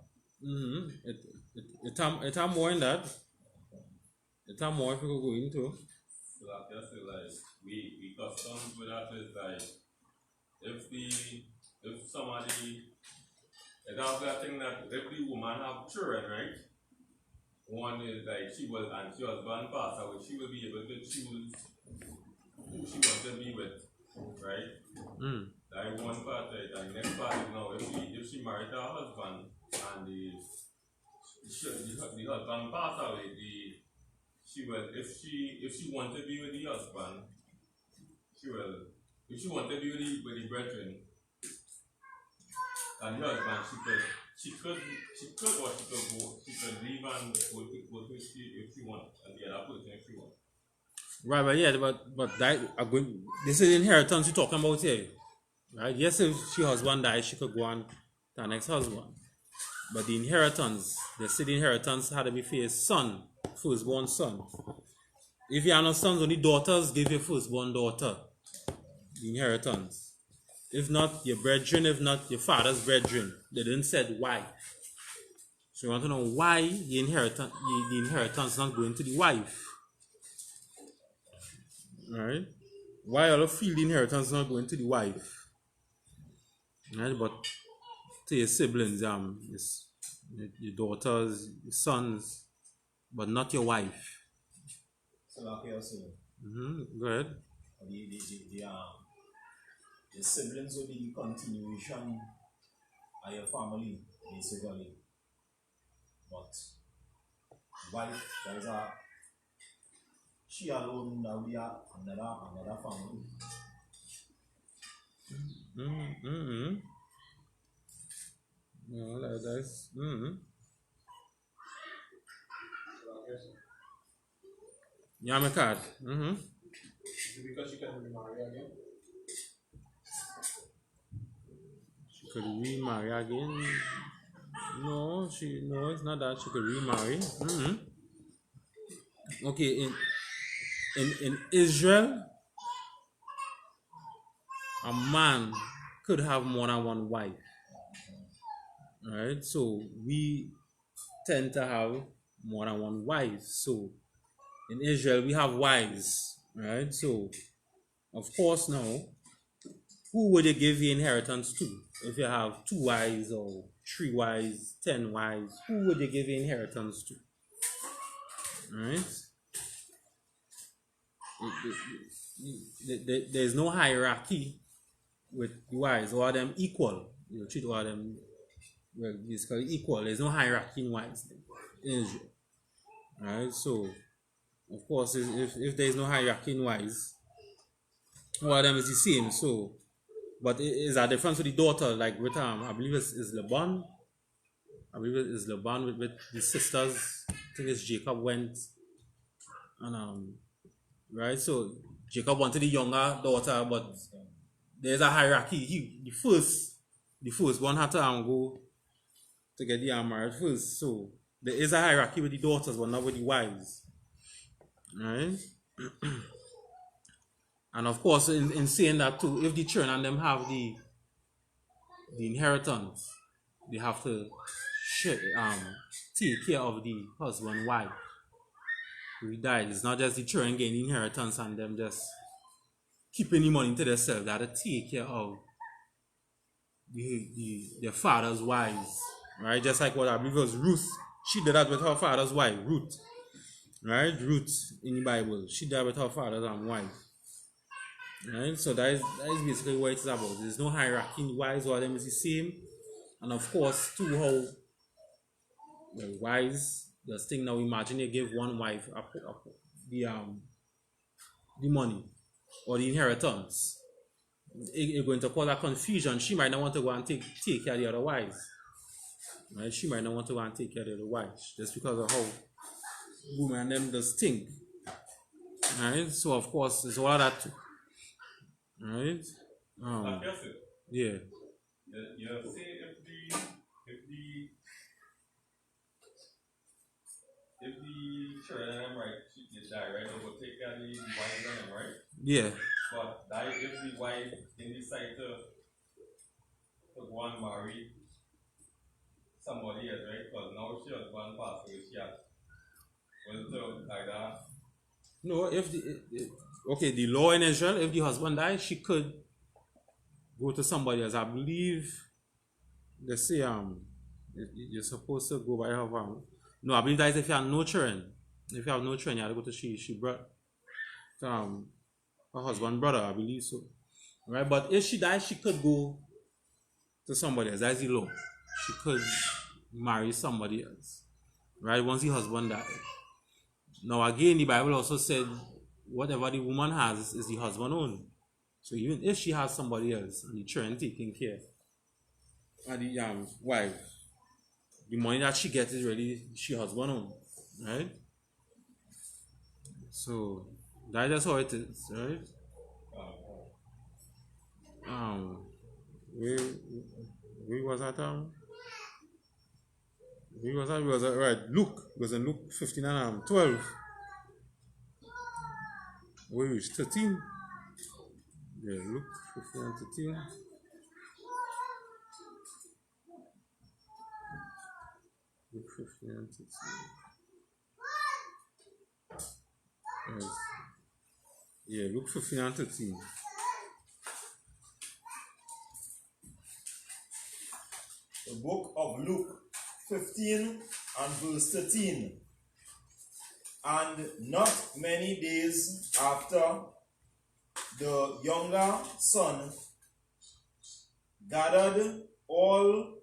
It have more in that. It have more if you go into. So I guess we customs with that is if somebody it have that thing that if the woman have children, right? One is she was born past away, she will be able to choose who she wants to be with, right? That one part, right? And the next part is now if she married her husband and the husband passed away, she will if she wants to be with the husband, she will if she wants to be with the brethren and the husband, she could leave and go to if she wants and the other person if she wants. Right, but yeah, but that this is inheritance you're talking about here. Right? Yes, if she husband dies, she could go on to her next husband. But the inheritance, they say the inheritance had to be for his son, firstborn son. If you have no sons, only daughters, give your firstborn daughter the inheritance. If not, your brethren, if not, your father's brethren. They didn't say why. So you want to know why the inheritance not going to the wife. Alright? Why all of feel the inheritance not going to the wife? Right? But to your siblings, your daughters, your sons, but not your wife. So like I said, Go ahead. The siblings will be the continuation of your family, basically. But wife. There's a she alone now we are another family. No, that's yeah, my card. Is it because she can remarry again? She could remarry again. No, it's not that she could remarry. Okay, in Israel, a man could have more than one wife. Right? So we tend to have more than one wife. So in Israel we have wives, right? So of course now, who would you give the inheritance to? If you have 2 wives or 3 wives, 10 wives, who would you give the inheritance to? Right? There's no hierarchy with the wives. All of them equal. You treat all of them well, basically equal. There's no hierarchy in wives in Israel. Right? So of course, if there's no hierarchy in wives, all of them is the same. So, but is a difference with the daughter, like with I believe it's Laban. I believe it is Laban with the sisters. I think it's Jacob went and right. So Jacob wanted the younger daughter, but there's a hierarchy. The first one had to go to get the married first. So there is a hierarchy with the daughters, but not with the wives. Right? And of course, in saying that too, if the children and them have the inheritance, they have to take care of the husband, wife who died. It's not just the children getting the inheritance and them just keeping the money to themselves. They have to take care of their father's wives, right? Just like what I believe was Ruth. She did that with her father's wife, Ruth. Right? Ruth in the Bible. She died with her father's wife. Right? So that is basically what it's about. There's no hierarchy in wives, all of them is the same. And of course, too, how wives, just think now, imagine you give one wife the money or the inheritance. It's going to cause a confusion. She might not want to go and take care of the other wives. Right? She might not want to go and take care of the other wives just because of how women and them just think. Right? So of course, it's all of that too. Right? Yeah. You say if the children and them, right, they die, right, they will take care of the wife and them, right? Yeah. But die if the wife in decide to go and marry somebody else, right? Because now she has one pass away, she has like that. No, if the law in Israel, if the husband dies, she could go to somebody else. I believe they say you're supposed to go by her family. No, I believe that is if you have no children. If you have no children, you have to go to she brought her husband brother, I believe so. Right? But if she dies, she could go to somebody else. That's the law. She could marry somebody else. Right? Once the husband died. Now again, the Bible also said whatever the woman has is the husband own. So even if she has somebody else and the children taking care of the wife, the money that she gets is really she husband own. Right? So that's just how it is, right? Where was that? Where was that? Was that right? Luke was in Luke 15 and 12. Where is 13? Yeah, Luke 15 and 13. Luke 15 and 13. Yes. Yeah, Luke 15 and 13. The book of Luke 15 and verse 13. And not many days after, the younger son gathered all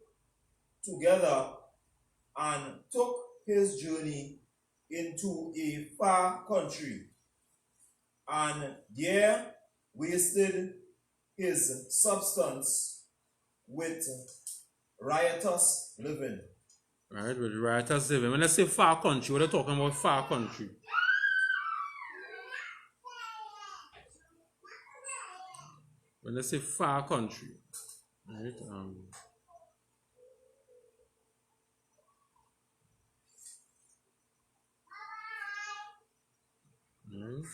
together and took his journey into a far country, and there wasted his substance with riotous living. Right, with riotous living. When I say far country, what are they talking about far country? When they say far country, right? Right.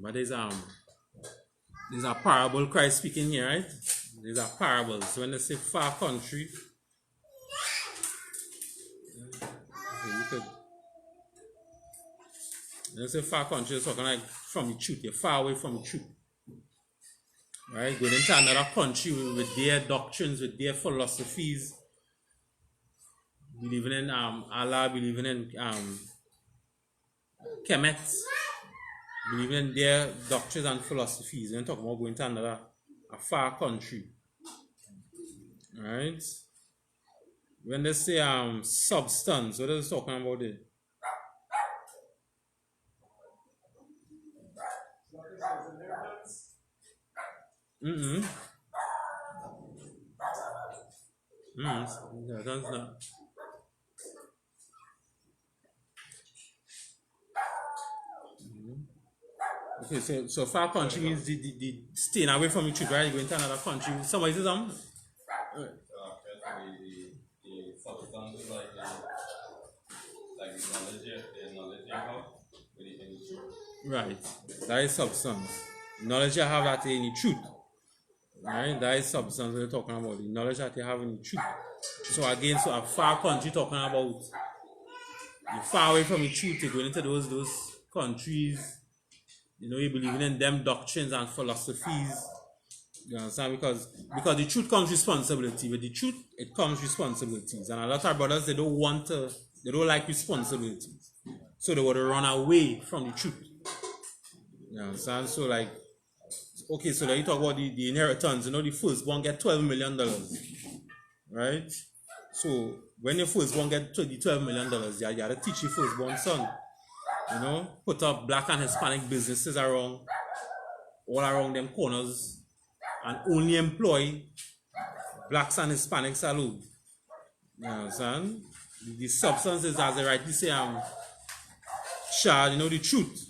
But there's a parable Christ speaking here, right? There's a parable. So when they say far country, okay, you could. When they say far country, it's talking like from the truth. You're far away from the truth. Right? Going into another country with their doctrines, with their philosophies, believing in Allah, believing in Kemet, believing in their doctrines and philosophies. We're talking about going to a far country. Right? When they say substance, what are they talking about there? Yeah, that's not. Okay, so far country means the staying away from each other, right? Going to another country. Somebody says The substance is like the knowledge you have with the truth. right. That is substance. Knowledge you have that in the truth. Right? That is substance we're talking about. The knowledge that you have in the truth. So again, so a far country talking about you're far away from the truth, you're going into those countries, you believing in them doctrines and philosophies. You understand? Because the truth comes responsibility. With the truth, it comes responsibilities. And a lot of brothers, they don't like responsibilities. So they want to run away from the truth. You understand? So like, okay, so then you talk about the inheritance, the firstborn get $12 million. Right? So when your firstborn get $12 million, you gotta teach your firstborn son. Put up black and Hispanic businesses all around them corners, and only employ blacks and Hispanics alone. You understand? The substance is, as I rightly say, the truth.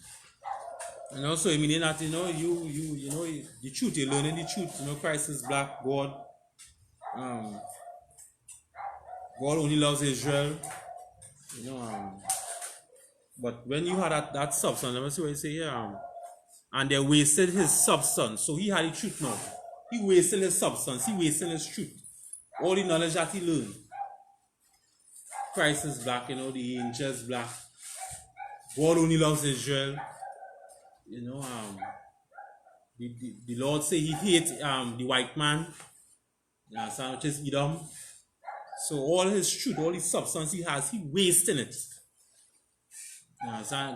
So meaning that the truth, you're learning the truth. Christ is black, God only loves Israel. But when you had that substance, let me see what you say here. And they wasted his substance. So he had the truth now. He wasted his substance. He wasted his truth. All the knowledge that he learned. Christ is black, the angels black. God only loves Israel. The Lord say he hates the white man. Which is Edom. So all his truth, all his substance he has, he wasting it.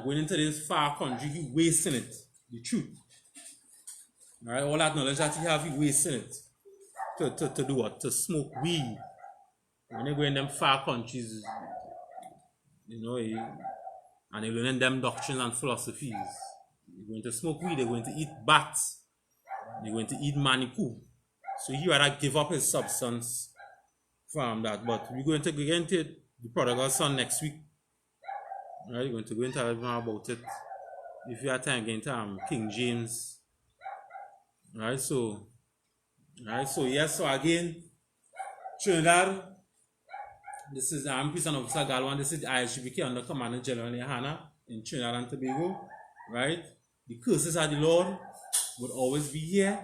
Going into this far country, he wasting it. The truth. Alright, all that knowledge that he have, he wasting it. To do what? To smoke weed. When they go in them far countries, and they learning them doctrines and philosophies. They're going to smoke weed, they're going to eat bats, they're going to eat maniku. So he rather give up his substance from that. But we're going to get into the prodigal son next week. Alright, we're going to go into everything about it. If you have time, get into King James. Alright, so yes, so again, Trinidad, this is Peace and Officer Galwan, this is the I.S.U.P.K under Commander GEN.YAHANNA in Trinidad and Tobago. Right? The curses of the Lord would always be here.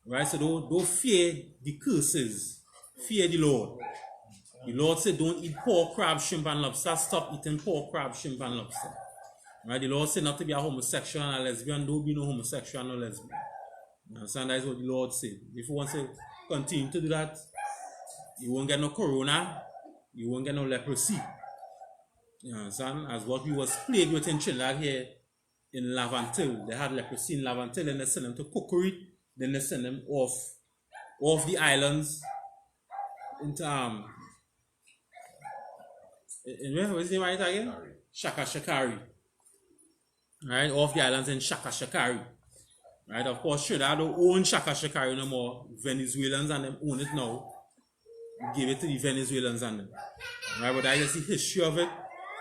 Right? So don't fear the curses. Fear the Lord. The Lord said don't eat pork, crab, shrimp, and lobster. Stop eating pork, crab, shrimp, and lobster. Right? The Lord said not to be a homosexual and a lesbian. Don't be no homosexual and no lesbian. You understand? That is what the Lord said. If you want to continue to do that, you won't get no corona. You won't get no leprosy. You understand? As what we was plagued with in Trinidad here in Lavantil. They had leprosy in Lavantil, and they sent them to Cocorit. Then they sent them off the islands into what's his name right again? Shakari. Right, off the islands in Shakari. Right, of course, Trinidad don't own Shakari no more. Venezuelans and them own it now. Give it to the Venezuelans and them. Right, but I just the history of it.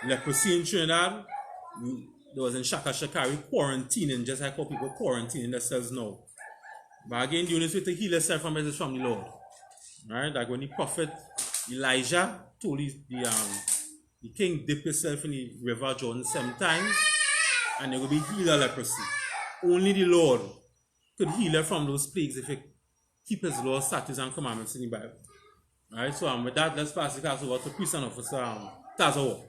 Leprosy in Trinidad, there was in Shakari quarantining, just like how people quarantining themselves now. But again, doing this with to heal yourself from message from the Lord. Right, like when the prophet Elijah told the king dip yourself in the river Jordan 7 times, and you will be healed of leprosy. Only the Lord could heal her from those plagues if he keep his laws, statutes, and commandments in the Bible. Alright, so with that, let's pass the class over to Priest and Officer Tazawa.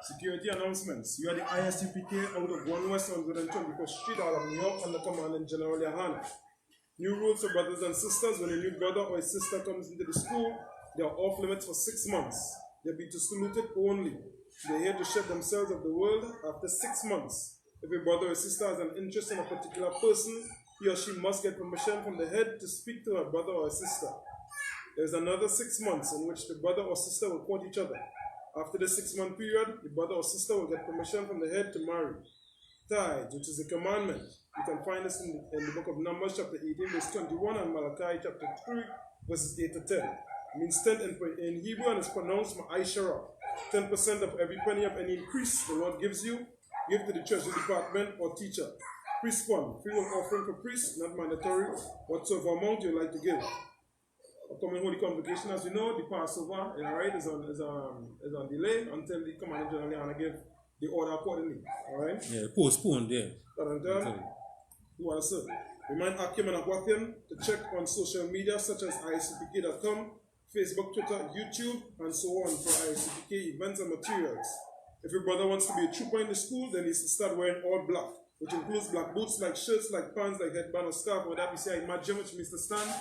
Security announcements. You are the I.S.U.P.K out of 1 West 121st Street out of New York under command General Yahanna. New rules for brothers and sisters. When a new brother or a sister comes into the school, they are off limits for 6 months. They'll be to saluted only. They're here to shed themselves of the world after 6 months. If a brother or sister has an interest in a particular person, he or she must get permission from the head to speak to her brother or sister. There's another 6 months in which the brother or sister will court each other. After the 6-month period, the brother or sister will get permission from the head to marry. Tithes, which is a commandment. You can find this in the book of Numbers chapter 18 verse 21 and Malachi chapter 3 verses 8 to 10. It means 10 in Hebrew and it's pronounced ma'aishara. 10% of every penny of any increase the Lord gives you, give to the treasury department or teacher. Priest fund, free will offering for priests, not mandatory, whatsoever amount you like to give. Upcoming Holy Convocation, as you know, the Passover is on delay until the Commander General Yahanna give the order accordingly. Alright? Yeah, postponed, yeah. Who are so? Remind Akim and Akwathian to check on social media such as ISUPK.com, Facebook, Twitter, YouTube, and so on for I.S.U.P.K events and materials. If your brother wants to be a trooper in the school, then he needs to start wearing all black, which includes black boots, like shirts, like pants, like headband or scarf, or that we say imagine, which means to stand.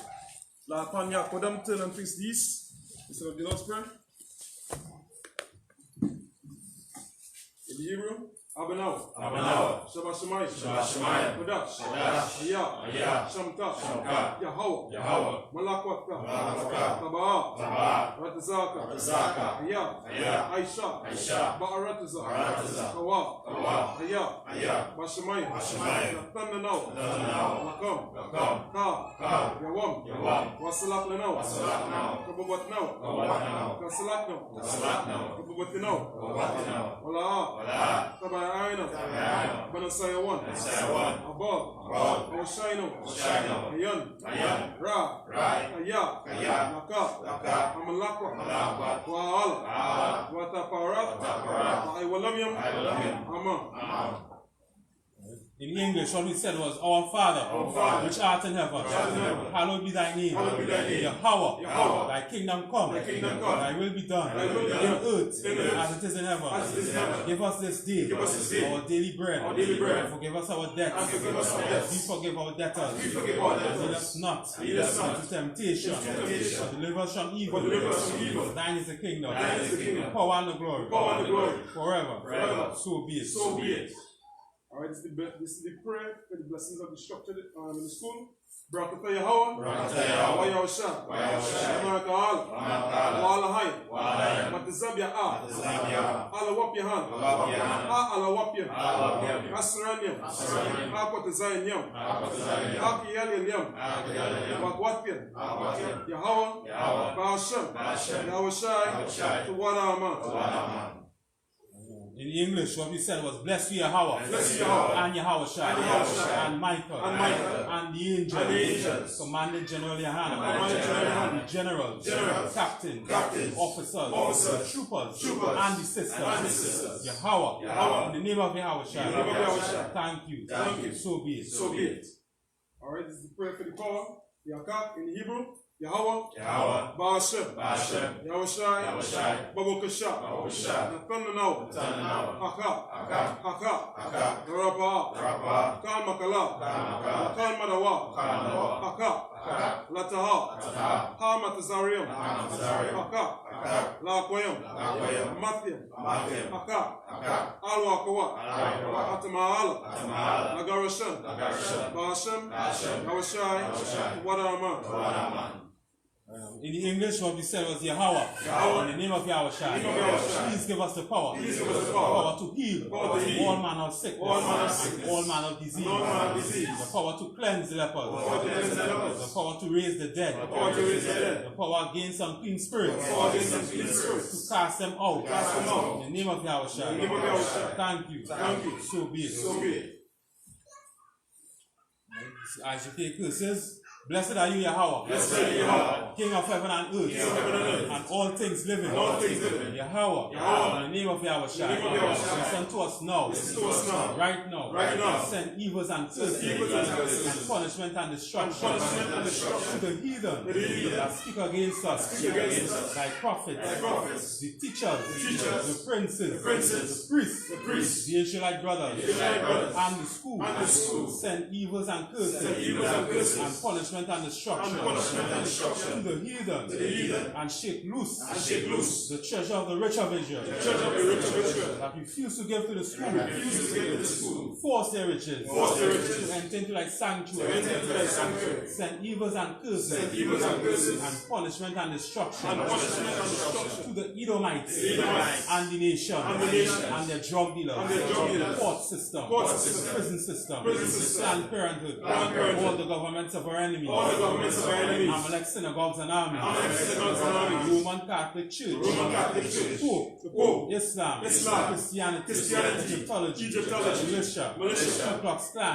La Panya Kodam turn and face this. Instead of the Lord's Prayer. In the Hebrew, Abanaw, Shabbat Shemayim, Kodash, Ayah, Shamta, Yahweh, Malakwata, Tabaa, Ratazaka, Ayah, Aisha, Ba'arataza, Kawa, Ayah, Bashemayim, Natananaw, Lakam, Ka, Yawam, Wasalak Lanaw, Kababatnaw, Kasalaknaw, Kababatinaw, Wala, Tabaa. Banasaya 1, Abab, Oshino, Ayan, Ra, Aya, Naka, Amalakwa, Waal, Wataparat, Iwalamium, Ama. In English, what we said was, Our Father, which art in heaven, hallowed be thy name. Yahweh, thy kingdom come, thy will be done, on earth as it is in heaven. Give us this day our daily bread, and forgive us our debts, as we forgive our debtors. And lead us not into temptation, but deliver us from evil. For thine is the kingdom, the power and the glory, forever. So be it. Alright, this is the prayer for the blessings of the structure in the school. Barakatah Yahweh, Wayawasha, Yamakal, Walahai, Matazabia, Alawapiahan, Alawapian, Asranium, Aquatazayan, Akiyaliam, Wakwatian, Yahweh, Bahasham, Yahweh, to Wadama. In English, what we said was, Bless you, Yahweh, and Yahweh and Michael, and the angels, Commander General Yahanna, the generals, captains, officers, troopers, and the sisters, Yahweh, in the name of Yahweh, thank you, so be it. Alright, this is the prayer for the power, Yakak in Hebrew. Yahweh, Ba'ashem, Yahushai, Babokasha, Natananaw, Haka, Rabba, Kan Makala, Kan Madawa, Haka, Lataha, Hamatazarium, Haka, Laquayum, Mathium, Haka, Alwakawa, Atamahala, Nagarashan, Bahasham, Awashai, Wadaraman. In the English, what we said was Yahweh. In the name of Yahweh, please give us the power. Power to heal all manner of sickness and all manner of disease. The power to cleanse the lepers. The power to raise the dead. The power against unclean spirits. To cast them out. In the name of Yahweh. Thank you. So be it. As you take curses, blessed are you, Yahweh, King of heaven and earth, and all things living. Yahweh, in the name of Yahweh, send to us now, right now, send evils and curses, and punishment and destruction to the heathen that speak against us, thy prophets, the teachers, the princes, the priests, the Israelite brothers, and the schools. Send evils and curses, and punishment and destruction to the heathen, and shake loose the treasure of the rich of Israel, that refuse to give to the school, force their riches, to enter into thy sanctuary. Send evils and curses, and punishment and destruction to the Edomites and the nation, and their drug dealers, court system, prison system, Planned Parenthood, all the governments of our enemies, Amalek synagogues and armies, Roman Catholic Church, Pope, Islam, Christianity, Egyptology, militia, Ku Klux Klan,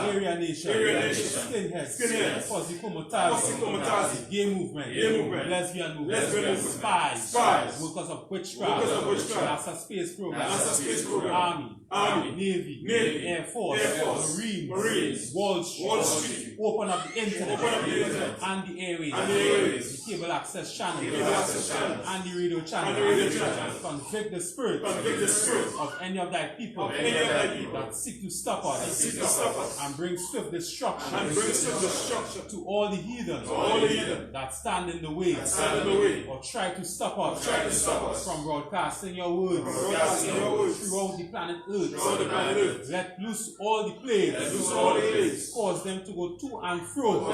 Area Nation, Skinheads, Fuzzy Komatazi, Gay Movement, Lesbian Movement, Spies, Workers of Witchcraft, NASA Space Program, Army, Navy, Air Force, Marines, Wall Street, open up the internet, and the airways, the cable access channel, and the radio channel, convict the spirit of any of thy people that seek to stop us, and bring swift destruction to all the heathen that stand in the way, or try to stop us from broadcasting your words throughout the planet Earth. Let loose all the plagues, cause them to go to and fro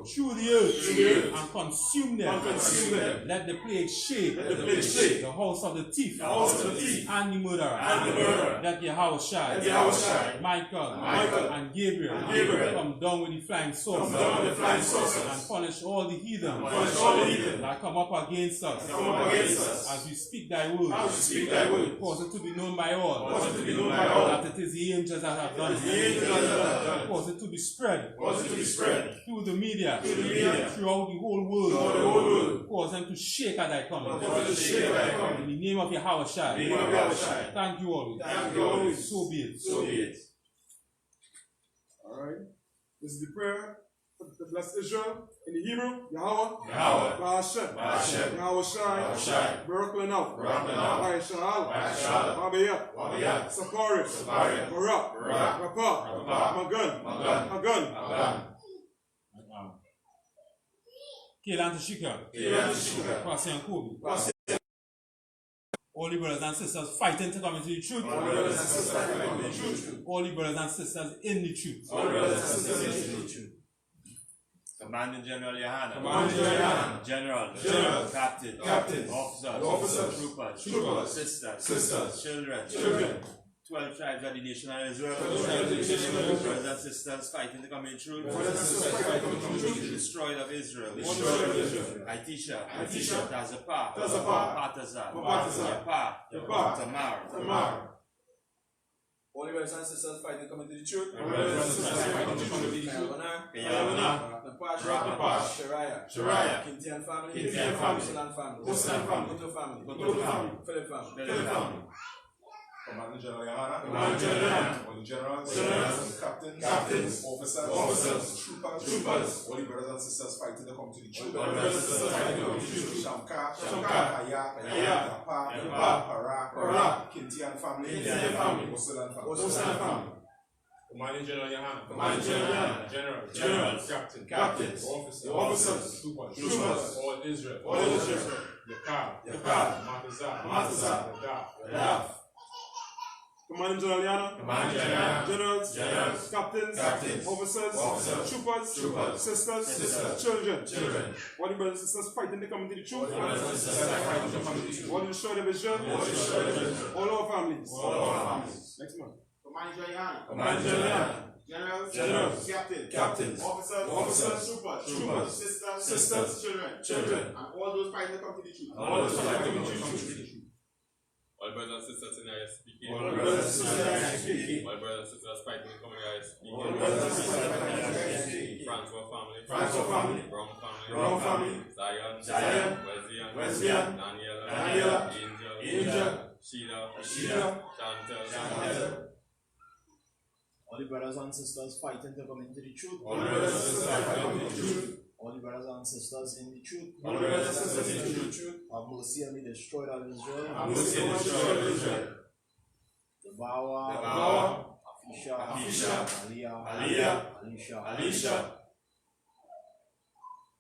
through the earth, and consume them. Let the plague shake the house of the thief and the murderer. Let Yahweh, Michael, and Gabriel come down with the flying saucer and punish all the heathen that come up against us. As we speak thy word, cause it to be known by all that it is the angels that have done it. Cause it to be spread through the media, throughout the whole world. Cause them to shake at thy coming. In the name of Yahweh, thank you always. So be it. Alright. This is the prayer to bless Israel. In the Hebrew, Yahweh, Bahashem, Yahweh Shai, Barak Lenau, I.S.U.P.K, Wabayat, Saparis, Barak, Rapah, Magun. Kelan to Shika, Kwasi and Kobe. All the brothers and sisters fighting to come into the truth. All the brothers and sisters in the truth. Commanding General Yahanna, General, Captain, Officers, Troopers, Sisters, Children, 12 tribes of the nation of Israel, brothers and sisters fighting to come in truth, destroyed of Israel, Itisha, Tazapah, Patazah, Yapah, Tamar. All the brothers and sisters fighting coming to the truth. Shariah, Kintian family, Muslim family, Philip family. Commanding General Yahanna, all the generals, captains, officers, troopers, all the brothers and sisters fighting to come to the truth. Shamka, Yapa, Para, Kintian family, Muslim family. Commanding General Yahanna. Commanding General Yahanna. Generals. Captains. Officers. Troopers. All Israel. Yakar. Matazar. Radaf. Commanding General Yahanna. Generals. Captains. Officers. Troopers. Sisters. Children. All the brothers and sisters fighting to come into the truth. All the destroy the vision. All our families. Next month. Commanding General Yahanna. Generals. Captains. Officers. Troopers. Sisters. Children. And all those fighting to come to the truth. All brothers and sisters in I.S.U.P.K. All brothers and sisters in I.S.U.P.K. All brothers and sisters fighting to come in I.S.U.P.K. All brothers and sisters in I.S.U.P.K. Francois family. Brown family. Zion. Wesleyan. Daniela. Angel. Sheila. Chantel. All the brothers and sisters fighting to come into the truth. All brothers and sisters fighting to come into the truth. All the brothers and sisters in the truth. All brothers and sisters in the truth. Have mercy on the destroyed of Israel. Have mercy on the destroyed of Israel. Devour. Afisha. Aliyah. Alisha.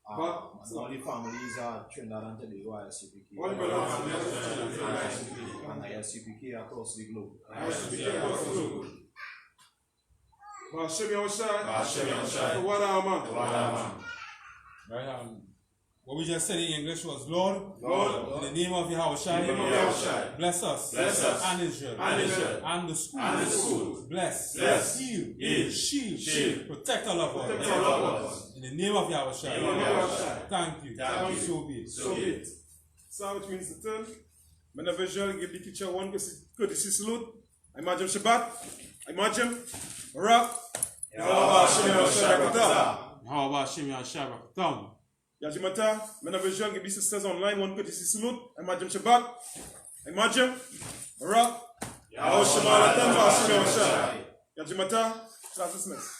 But all the families are Trinidad and Tobago I.S.U.P.K. all brothers and sisters and I.S.U.P.K. across the globe. I.S.U.P.K. across the globe. Hashem Yahushai. Wada Right, what we just said in English was, Lord, in the name of Yahushua, bless us, and Israel, and the school, bless, heal, shield, protect all of us, in the name of Yahushua. Thank you. So be it. So be it. So which means the turn. Whenever visual, give the teacher one courtesy salute. I imagine Shabbat. I imagine Barak. How about Shemi and Shabbat? Yajimata, whenever visual, give the sisters online one courtesy salute. I imagine Shabbat. I imagine Barak. Yajimata, start this mess.